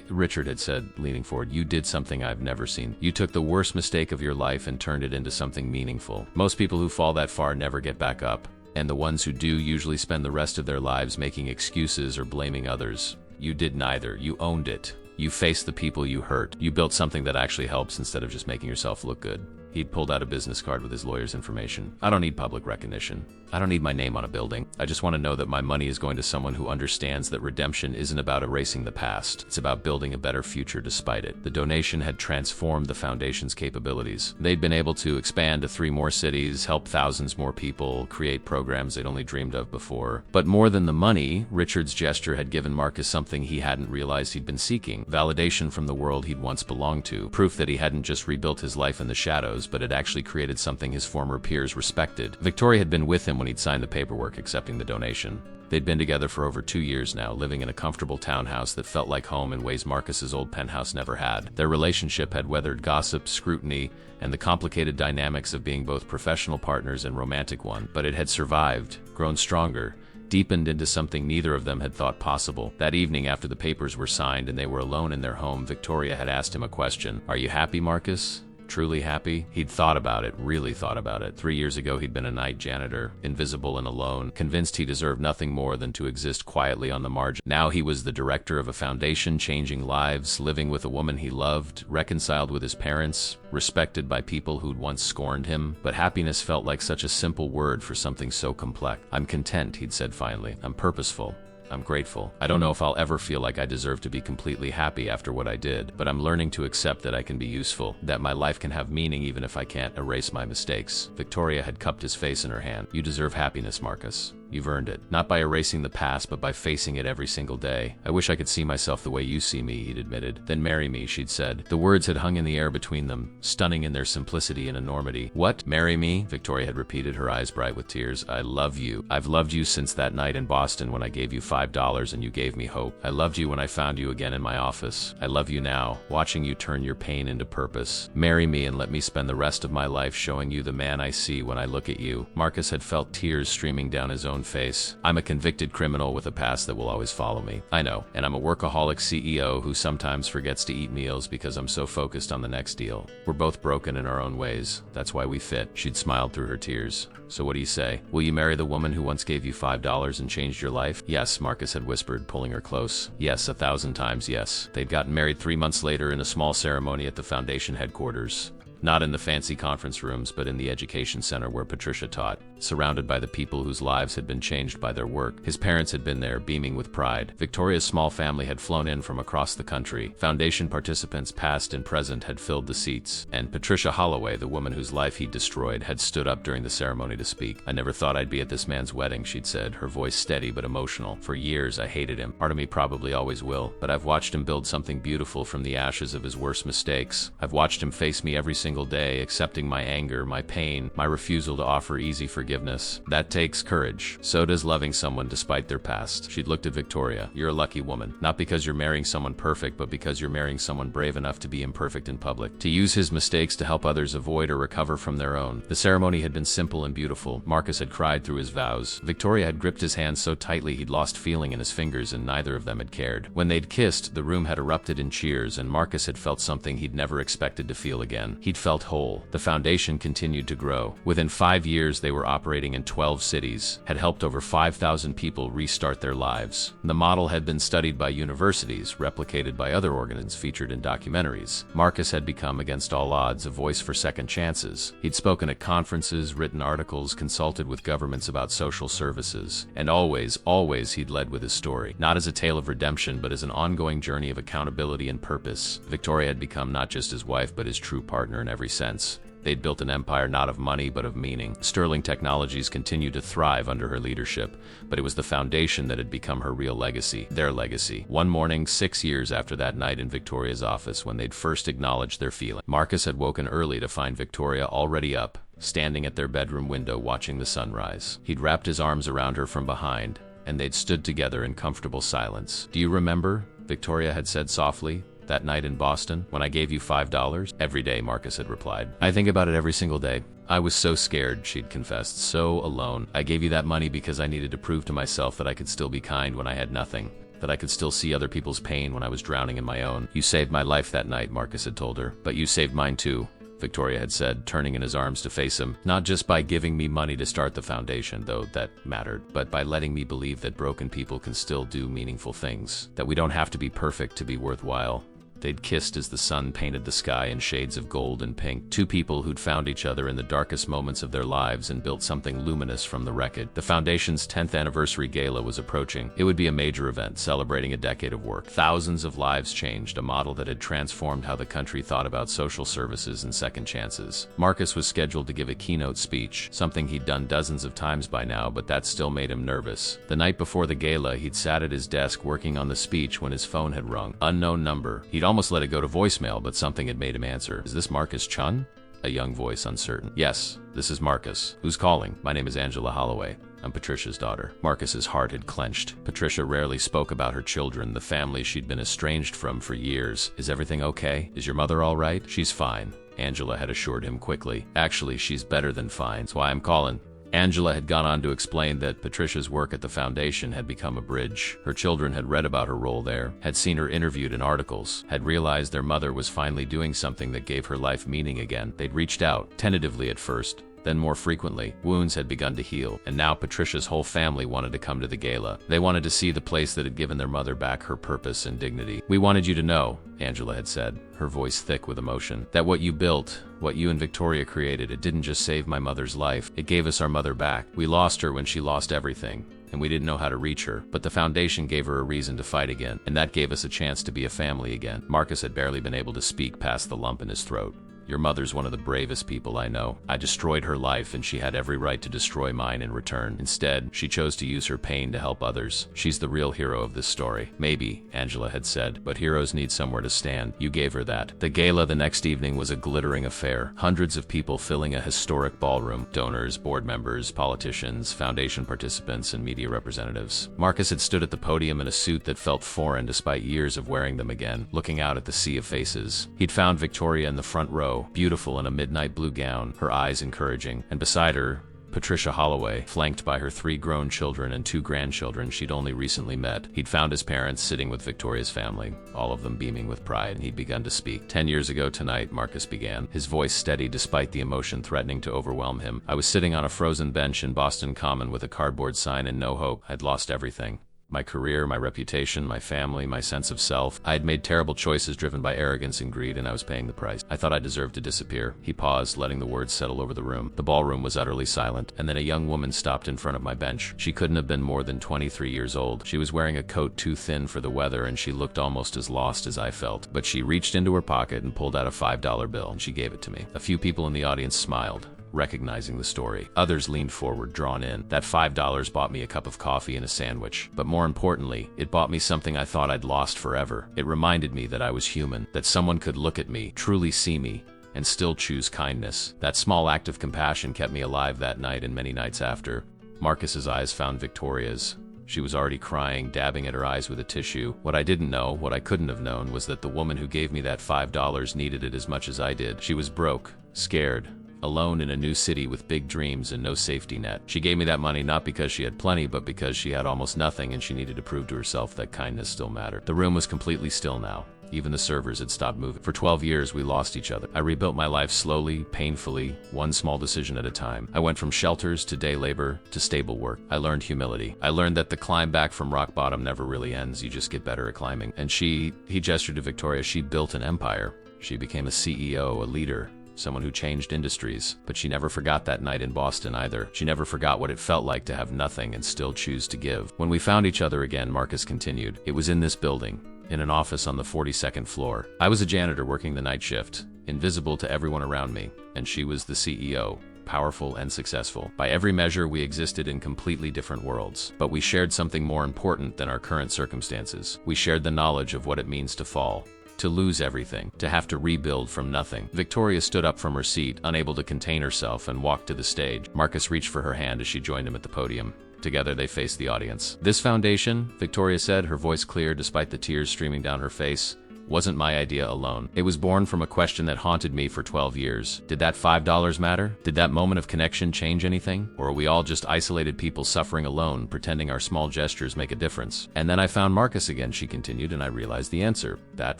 Richard had said, leaning forward, "you did something I've never seen. You took the worst mistake of your life and turned it into something meaningful. Most people who fall that far never get back up, and the ones who do usually spend the rest of their lives making excuses or blaming others. You did neither. You owned it. You faced the people you hurt. You built something that actually helps instead of just making yourself look good." He'd pulled out a business card with his lawyer's information. "I don't need public recognition. I don't need my name on a building. I just want to know that my money is going to someone who understands that redemption isn't about erasing the past. It's about building a better future despite it." The donation had transformed the foundation's capabilities. They'd been able to expand to 3 more cities, help thousands more people, create programs they'd only dreamed of before. But more than the money, Richard's gesture had given Marcus something he hadn't realized he'd been seeking. Validation from the world he'd once belonged to. Proof that he hadn't just rebuilt his life in the shadows, but had actually created something his former peers respected. Victoria had been with him when he'd signed the paperwork accepting the donation. They'd been together for over 2 years now, living in a comfortable townhouse that felt like home in ways Marcus's old penthouse never had. Their relationship had weathered gossip, scrutiny, and the complicated dynamics of being both professional partners and romantic one. But it had survived, grown stronger, deepened into something neither of them had thought possible. That evening, after the papers were signed and they were alone in their home, Victoria had asked him a question. "Are you happy, Marcus? Truly happy?" He'd thought about it, really thought about it. 3 years ago, he'd been a night janitor, invisible and alone, convinced he deserved nothing more than to exist quietly on the margin. Now he was the director of a foundation, changing lives, living with a woman he loved, reconciled with his parents, respected by people who'd once scorned him. But happiness felt like such a simple word for something so complex. "I'm content," he'd said finally. "I'm purposeful. I'm grateful. I don't know if I'll ever feel like I deserve to be completely happy after what I did, but I'm learning to accept that I can be useful, that my life can have meaning even if I can't erase my mistakes." Victoria had cupped his face in her hand. "You deserve happiness, Marcus. You've earned it. Not by erasing the past, but by facing it every single day. I wish I could see myself the way you see me," he'd admitted. "Then marry me," she'd said. The words had hung in the air between them, stunning in their simplicity and enormity. "What? Marry me?" Victoria had repeated, her eyes bright with tears. "I love you. I've loved you since that night in Boston when I gave you $5 and you gave me hope. I loved you when I found you again in my office. I love you now, watching you turn your pain into purpose. Marry me and let me spend the rest of my life showing you the man I see when I look at you." Marcus had felt tears streaming down his own face. "I'm a convicted criminal with a past that will always follow me. I know, and I'm a workaholic CEO who sometimes forgets to eat meals because I'm so focused on the next deal. We're both broken in our own ways. That's why we fit." She'd smiled through her tears. "So what do you say? Will you marry the woman who once gave you $5 and changed your life?" "Yes," Marcus had whispered, pulling her close. "Yes, 1,000 times yes." They'd gotten married 3 months later in a small ceremony at the foundation headquarters. Not in the fancy conference rooms, but in the education center where Patricia taught, surrounded by the people whose lives had been changed by their work. His parents had been there, beaming with pride. Victoria's small family had flown in from across the country. Foundation participants past and present had filled the seats, and Patricia Holloway, the woman whose life he'd destroyed, had stood up during the ceremony to speak. "I never thought I'd be at this man's wedding," she'd said, her voice steady but emotional. "For years I hated him. Part of me probably always will. But I've watched him build something beautiful from the ashes of his worst mistakes. I've watched him face me every single day, accepting my anger, my pain, my refusal to offer easy forgiveness. That takes courage. So does loving someone despite their past." She'd looked at Victoria. "You're a lucky woman. Not because you're marrying someone perfect, but because you're marrying someone brave enough to be imperfect in public, to use his mistakes to help others avoid or recover from their own." The ceremony had been simple and beautiful. Marcus had cried through his vows. Victoria had gripped his hand so tightly he'd lost feeling in his fingers, and neither of them had cared. When they'd kissed, the room had erupted in cheers, and Marcus had felt something he'd never expected to feel again. He'd felt whole. The foundation continued to grow. Within 5 years, they were operating in 12 cities, had helped over 5,000 people restart their lives. The model had been studied by universities, replicated by other organs featured in documentaries. Marcus had become, against all odds, a voice for second chances. He'd spoken at conferences, written articles, consulted with governments about social services, and always he'd led with his story. Not as a tale of redemption, but as an ongoing journey of accountability and purpose. Victoria had become not just his wife, but his true partner in every sense. They'd built an empire not of money, but of meaning. Sterling Technologies continued to thrive under her leadership, but it was the foundation that had become her real legacy, their legacy. One morning, 6 years after that night in Victoria's office, when they'd first acknowledged their feeling, Marcus had woken early to find Victoria already up, standing at their bedroom window watching the sunrise. He'd wrapped his arms around her from behind, and they'd stood together in comfortable silence. "Do you remember?" Victoria had said softly. "That night in Boston, when I gave you $5? Every day," Marcus had replied. "I think about it every single day. I was so scared," she'd confessed, "so alone. I gave you that money because I needed to prove to myself that I could still be kind when I had nothing, that I could still see other people's pain when I was drowning in my own." "You saved my life that night," Marcus had told her. "But you saved mine too," Victoria had said, turning in his arms to face him. "Not just by giving me money to start the foundation, though that mattered, but by letting me believe that broken people can still do meaningful things, that we don't have to be perfect to be worthwhile." They'd kissed as the sun painted the sky in shades of gold and pink. Two people who'd found each other in the darkest moments of their lives and built something luminous from the wreckage. The Foundation's 10th anniversary gala was approaching. It would be a major event, celebrating a decade of work. Thousands of lives changed, a model that had transformed how the country thought about social services and second chances. Marcus was scheduled to give a keynote speech, something he'd done dozens of times by now, but that still made him nervous. The night before the gala, he'd sat at his desk working on the speech when his phone had rung. Unknown number. He'd almost let it go to voicemail, but something had made him answer. "Is this Marcus Chun?" A young voice, uncertain. "Yes, this is Marcus. Who's calling?" "My name is Angela Holloway. I'm Patricia's daughter." Marcus's heart had clenched. Patricia rarely spoke about her children, the family she'd been estranged from for years. "Is everything okay? Is your mother all right?" "She's fine," Angela had assured him quickly. "Actually, she's better than fine. That's why I'm calling." Angela had gone on to explain that Patricia's work at the foundation had become a bridge. Her children had read about her role there, had seen her interviewed in articles, had realized their mother was finally doing something that gave her life meaning again. They'd reached out, tentatively at first, then more frequently. Wounds had begun to heal, and now Patricia's whole family wanted to come to the gala. They wanted to see the place that had given their mother back her purpose and dignity. "We wanted you to know," Angela had said, her voice thick with emotion, "that what you built, what you and Victoria created, it didn't just save my mother's life, it gave us our mother back. We lost her when she lost everything, and we didn't know how to reach her, but the foundation gave her a reason to fight again, and that gave us a chance to be a family again." Marcus had barely been able to speak past the lump in his throat. "Your mother's one of the bravest people I know. I destroyed her life, and she had every right to destroy mine in return. Instead, she chose to use her pain to help others. She's the real hero of this story." "Maybe," Angela had said, "but heroes need somewhere to stand. You gave her that." The gala the next evening was a glittering affair. Hundreds of people filling a historic ballroom. Donors, board members, politicians, foundation participants, and media representatives. Marcus had stood at the podium in a suit that felt foreign despite years of wearing them again, looking out at the sea of faces. He'd found Victoria in the front row, beautiful in a midnight blue gown, her eyes encouraging, and beside her, Patricia Holloway, flanked by her 3 grown children and 2 grandchildren she'd only recently met. He'd found his parents sitting with Victoria's family, all of them beaming with pride, and he'd begun to speak. 10 years ago tonight, Marcus began, his voice steady despite the emotion threatening to overwhelm him. "I was sitting on a frozen bench in Boston Common with a cardboard sign and no hope. I'd lost everything. My career, my reputation, my family, my sense of self. I had made terrible choices driven by arrogance and greed, and I was paying the price. I thought I deserved to disappear. He paused, letting the words settle over the room. The ballroom was utterly silent, and then a young woman stopped in front of my bench. She couldn't have been more than 23 years old. She was wearing a coat too thin for the weather, and she looked almost as lost as I felt. But she reached into her pocket and pulled out a $5 bill, and she gave it to me. A few people in the audience smiled, recognizing the story. Others leaned forward, drawn in. That $5 bought me a cup of coffee and a sandwich. But more importantly, it bought me something I thought I'd lost forever. It reminded me that I was human, that someone could look at me, truly see me, and still choose kindness. That small act of compassion kept me alive that night and many nights after. Marcus's eyes found Victoria's. She was already crying, dabbing at her eyes with a tissue. What I didn't know, what I couldn't have known, was that the woman who gave me that $5 needed it as much as I did. She was broke, scared, alone in a new city with big dreams and no safety net. She gave me that money not because she had plenty, but because she had almost nothing and she needed to prove to herself that kindness still mattered. The room was completely still now. Even the servers had stopped moving. For 12 years, we lost each other. I rebuilt my life slowly, painfully, one small decision at a time. I went from shelters to day labor to stable work. I learned humility. I learned that the climb back from rock bottom never really ends. You just get better at climbing. And he gestured to Victoria, she built an empire. She became a CEO, a leader, someone who changed industries. But she never forgot that night in Boston either. She never forgot what it felt like to have nothing and still choose to give. When we found each other again, Marcus continued, it was in this building, in an office on the 42nd floor. I was a janitor working the night shift, invisible to everyone around me, and she was the CEO, powerful and successful. By every measure, we existed in completely different worlds, but we shared something more important than our current circumstances. We shared the knowledge of what it means to fall, to lose everything, to have to rebuild from nothing. Victoria stood up from her seat, unable to contain herself, and walked to the stage. Marcus reached for her hand as she joined him at the podium. Together, they faced the audience. This foundation, Victoria said, her voice clear despite the tears streaming down her face, wasn't my idea alone. It was born from a question that haunted me for 12 years. Did that $5 matter? Did that moment of connection change anything? Or are we all just isolated people suffering alone, pretending our small gestures make a difference? And then I found Marcus again, she continued, and I realized the answer. That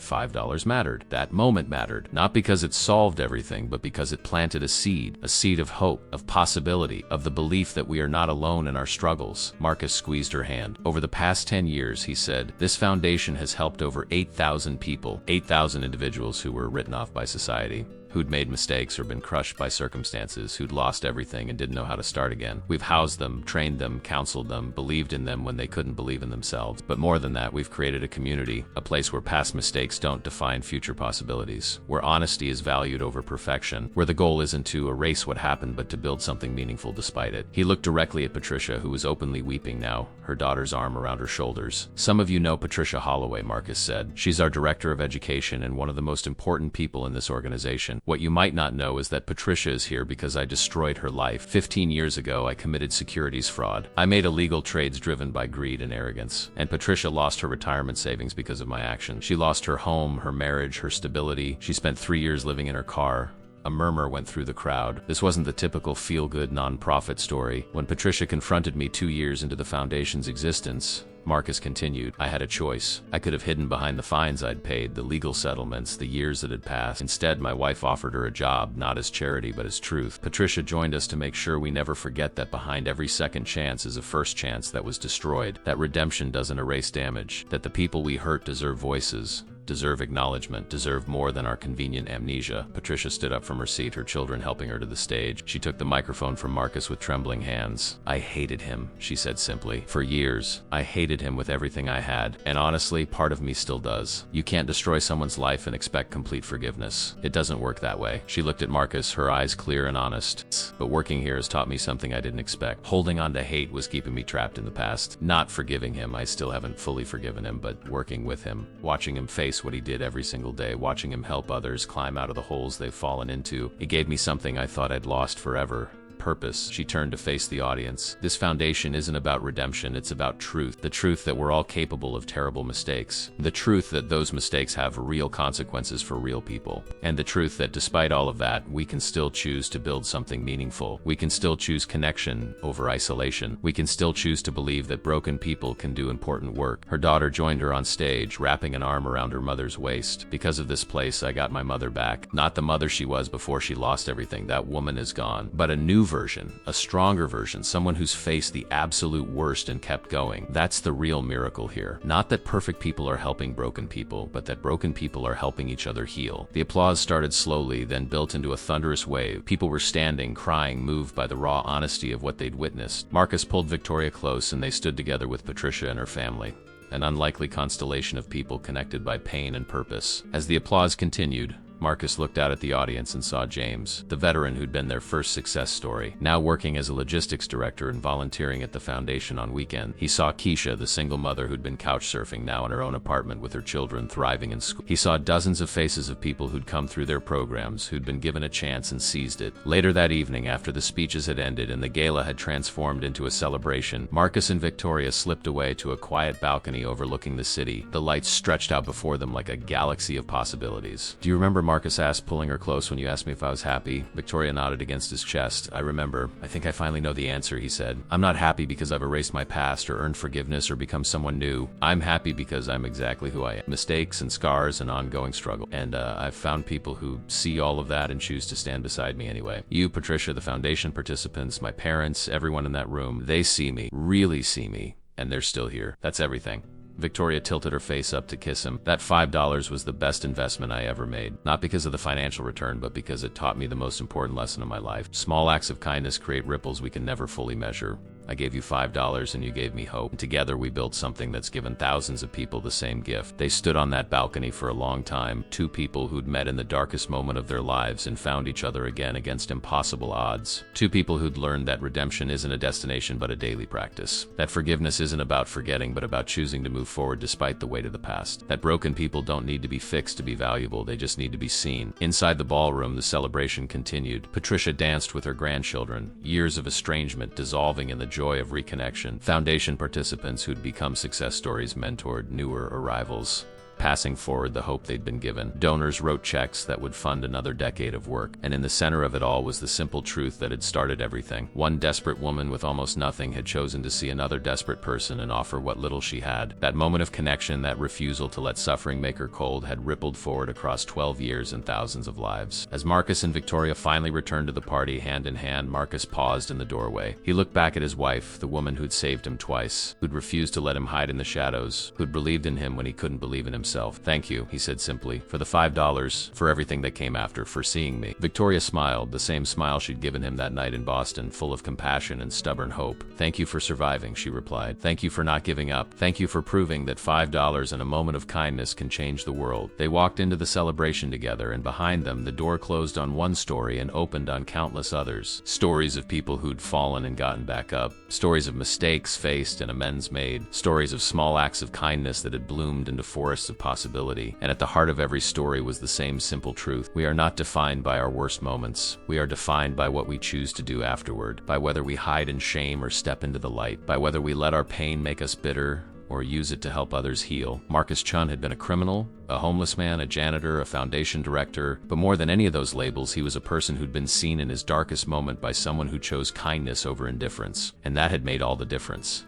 $5 mattered. That moment mattered. Not because it solved everything, but because it planted a seed of hope, of possibility, of the belief that we are not alone in our struggles. Marcus squeezed her hand. Over the past 10 years, he said, this foundation has helped over 8,000 people. 8,000 individuals who were written off by society, who'd made mistakes or been crushed by circumstances, who'd lost everything and didn't know how to start again. We've housed them, trained them, counseled them, believed in them when they couldn't believe in themselves. But more than that, we've created a community, a place where past mistakes don't define future possibilities, where honesty is valued over perfection, where the goal isn't to erase what happened but to build something meaningful despite it. He looked directly at Patricia, who was openly weeping now, her daughter's arm around her shoulders. Some of you know Patricia Holloway, Marcus said. She's our director of education and one of the most important people in this organization. What you might not know is that Patricia is here because I destroyed her life. 15 years ago, I committed securities fraud. I made illegal trades driven by greed and arrogance. And Patricia lost her retirement savings because of my actions. She lost her home, her marriage, her stability. She spent 3 years living in her car. A murmur went through the crowd. This wasn't the typical feel-good nonprofit story. When Patricia confronted me 2 years into the foundation's existence, Marcus continued, I had a choice. I could have hidden behind the fines I'd paid, the legal settlements, the years that had passed. Instead, my wife offered her a job, not as charity, but as truth. Patricia joined us to make sure we never forget that behind every second chance is a first chance that was destroyed, that redemption doesn't erase damage, that the people we hurt deserve voices, deserve acknowledgement, deserve more than our convenient amnesia. Patricia stood up from her seat, her children helping her to the stage. She took the microphone from Marcus with trembling hands. I hated him, she said simply. For years, I hated him with everything I had. And honestly, part of me still does. You can't destroy someone's life and expect complete forgiveness. It doesn't work that way. She looked at Marcus, her eyes clear and honest. But working here has taught me something I didn't expect. Holding on to hate was keeping me trapped in the past. Not forgiving him, I still haven't fully forgiven him, but working with him, watching him face what he did every single day, watching him help others climb out of the holes they've fallen into. It gave me something I thought I'd lost forever. Purpose. She turned to face the audience. This foundation isn't about redemption, it's about truth. The truth that we're all capable of terrible mistakes. The truth that those mistakes have real consequences for real people. And the truth that despite all of that, we can still choose to build something meaningful. We can still choose connection over isolation. We can still choose to believe that broken people can do important work. Her daughter joined her on stage, wrapping an arm around her mother's waist. Because of this place, I got my mother back. Not the mother she was before she lost everything. That woman is gone. But a new version version, a stronger version, someone who's faced the absolute worst and kept going. That's the real miracle here. Not that perfect people are helping broken people, but that broken people are helping each other heal. The applause started slowly, then built into a thunderous wave. People were standing, crying, moved by the raw honesty of what they'd witnessed. Marcus pulled Victoria close, and they stood together with Patricia and her family. An unlikely constellation of people connected by pain and purpose. As the applause continued, Marcus looked out at the audience and saw James, the veteran who'd been their first success story, now working as a logistics director and volunteering at the foundation on weekend. He saw Keisha, the single mother who'd been couch surfing, now in her own apartment with her children thriving in school. He saw dozens of faces of people who'd come through their programs, who'd been given a chance and seized it. Later that evening, after the speeches had ended and the gala had transformed into a celebration, Marcus and Victoria slipped away to a quiet balcony overlooking the city. The lights stretched out before them like a galaxy of possibilities. "Do you remember?" Marcus asked, pulling her close, "when you asked me if I was happy?" Victoria nodded against his chest. "I remember. I think I finally know the answer," he said. "I'm not happy because I've erased my past or earned forgiveness or become someone new. I'm happy because I'm exactly who I am. Mistakes and scars and ongoing struggle. And I've found people who see all of that and choose to stand beside me anyway. You, Patricia, the foundation participants, my parents, everyone in that room, they see me, really see me, and they're still here. That's everything." Victoria tilted her face up to kiss him. "That $5 was the best investment I ever made. Not because of the financial return, but because it taught me the most important lesson of my life. Small acts of kindness create ripples we can never fully measure. I gave you $5 and you gave me hope. And together we built something that's given thousands of people the same gift." They stood on that balcony for a long time, two people who'd met in the darkest moment of their lives and found each other again against impossible odds. Two people who'd learned that redemption isn't a destination but a daily practice. That forgiveness isn't about forgetting but about choosing to move forward despite the weight of the past. That broken people don't need to be fixed to be valuable, they just need to be seen. Inside the ballroom, the celebration continued. Patricia danced with her grandchildren, years of estrangement dissolving in the joy of reconnection. Foundation participants who'd become success stories mentored newer arrivals, passing forward the hope they'd been given. Donors wrote checks that would fund another decade of work. And in the center of it all was the simple truth that had started everything. One desperate woman with almost nothing had chosen to see another desperate person and offer what little she had. That moment of connection, that refusal to let suffering make her cold, had rippled forward across 12 years and thousands of lives. As Marcus and Victoria finally returned to the party hand in hand, Marcus paused in the doorway. He looked back at his wife, the woman who'd saved him twice, who'd refused to let him hide in the shadows, who'd believed in him when he couldn't believe in himself. "Thank you," he said simply, "for the $5, for everything that came after, for seeing me." Victoria smiled, the same smile she'd given him that night in Boston, full of compassion and stubborn hope. "Thank you for surviving," she replied. "Thank you for not giving up. Thank you for proving that $5 and a moment of kindness can change the world." They walked into the celebration together, and behind them, the door closed on one story and opened on countless others. Stories of people who'd fallen and gotten back up. Stories of mistakes faced and amends made. Stories of small acts of kindness that had bloomed into forests of possibility. And at the heart of every story was the same simple truth. We are not defined by our worst moments. We are defined by what we choose to do afterward, by whether we hide in shame or step into the light, by whether we let our pain make us bitter or use it to help others heal. Marcus Chun had been a criminal, a homeless man, a janitor, a foundation director, but more than any of those labels, he was a person who'd been seen in his darkest moment by someone who chose kindness over indifference. And that had made all the difference.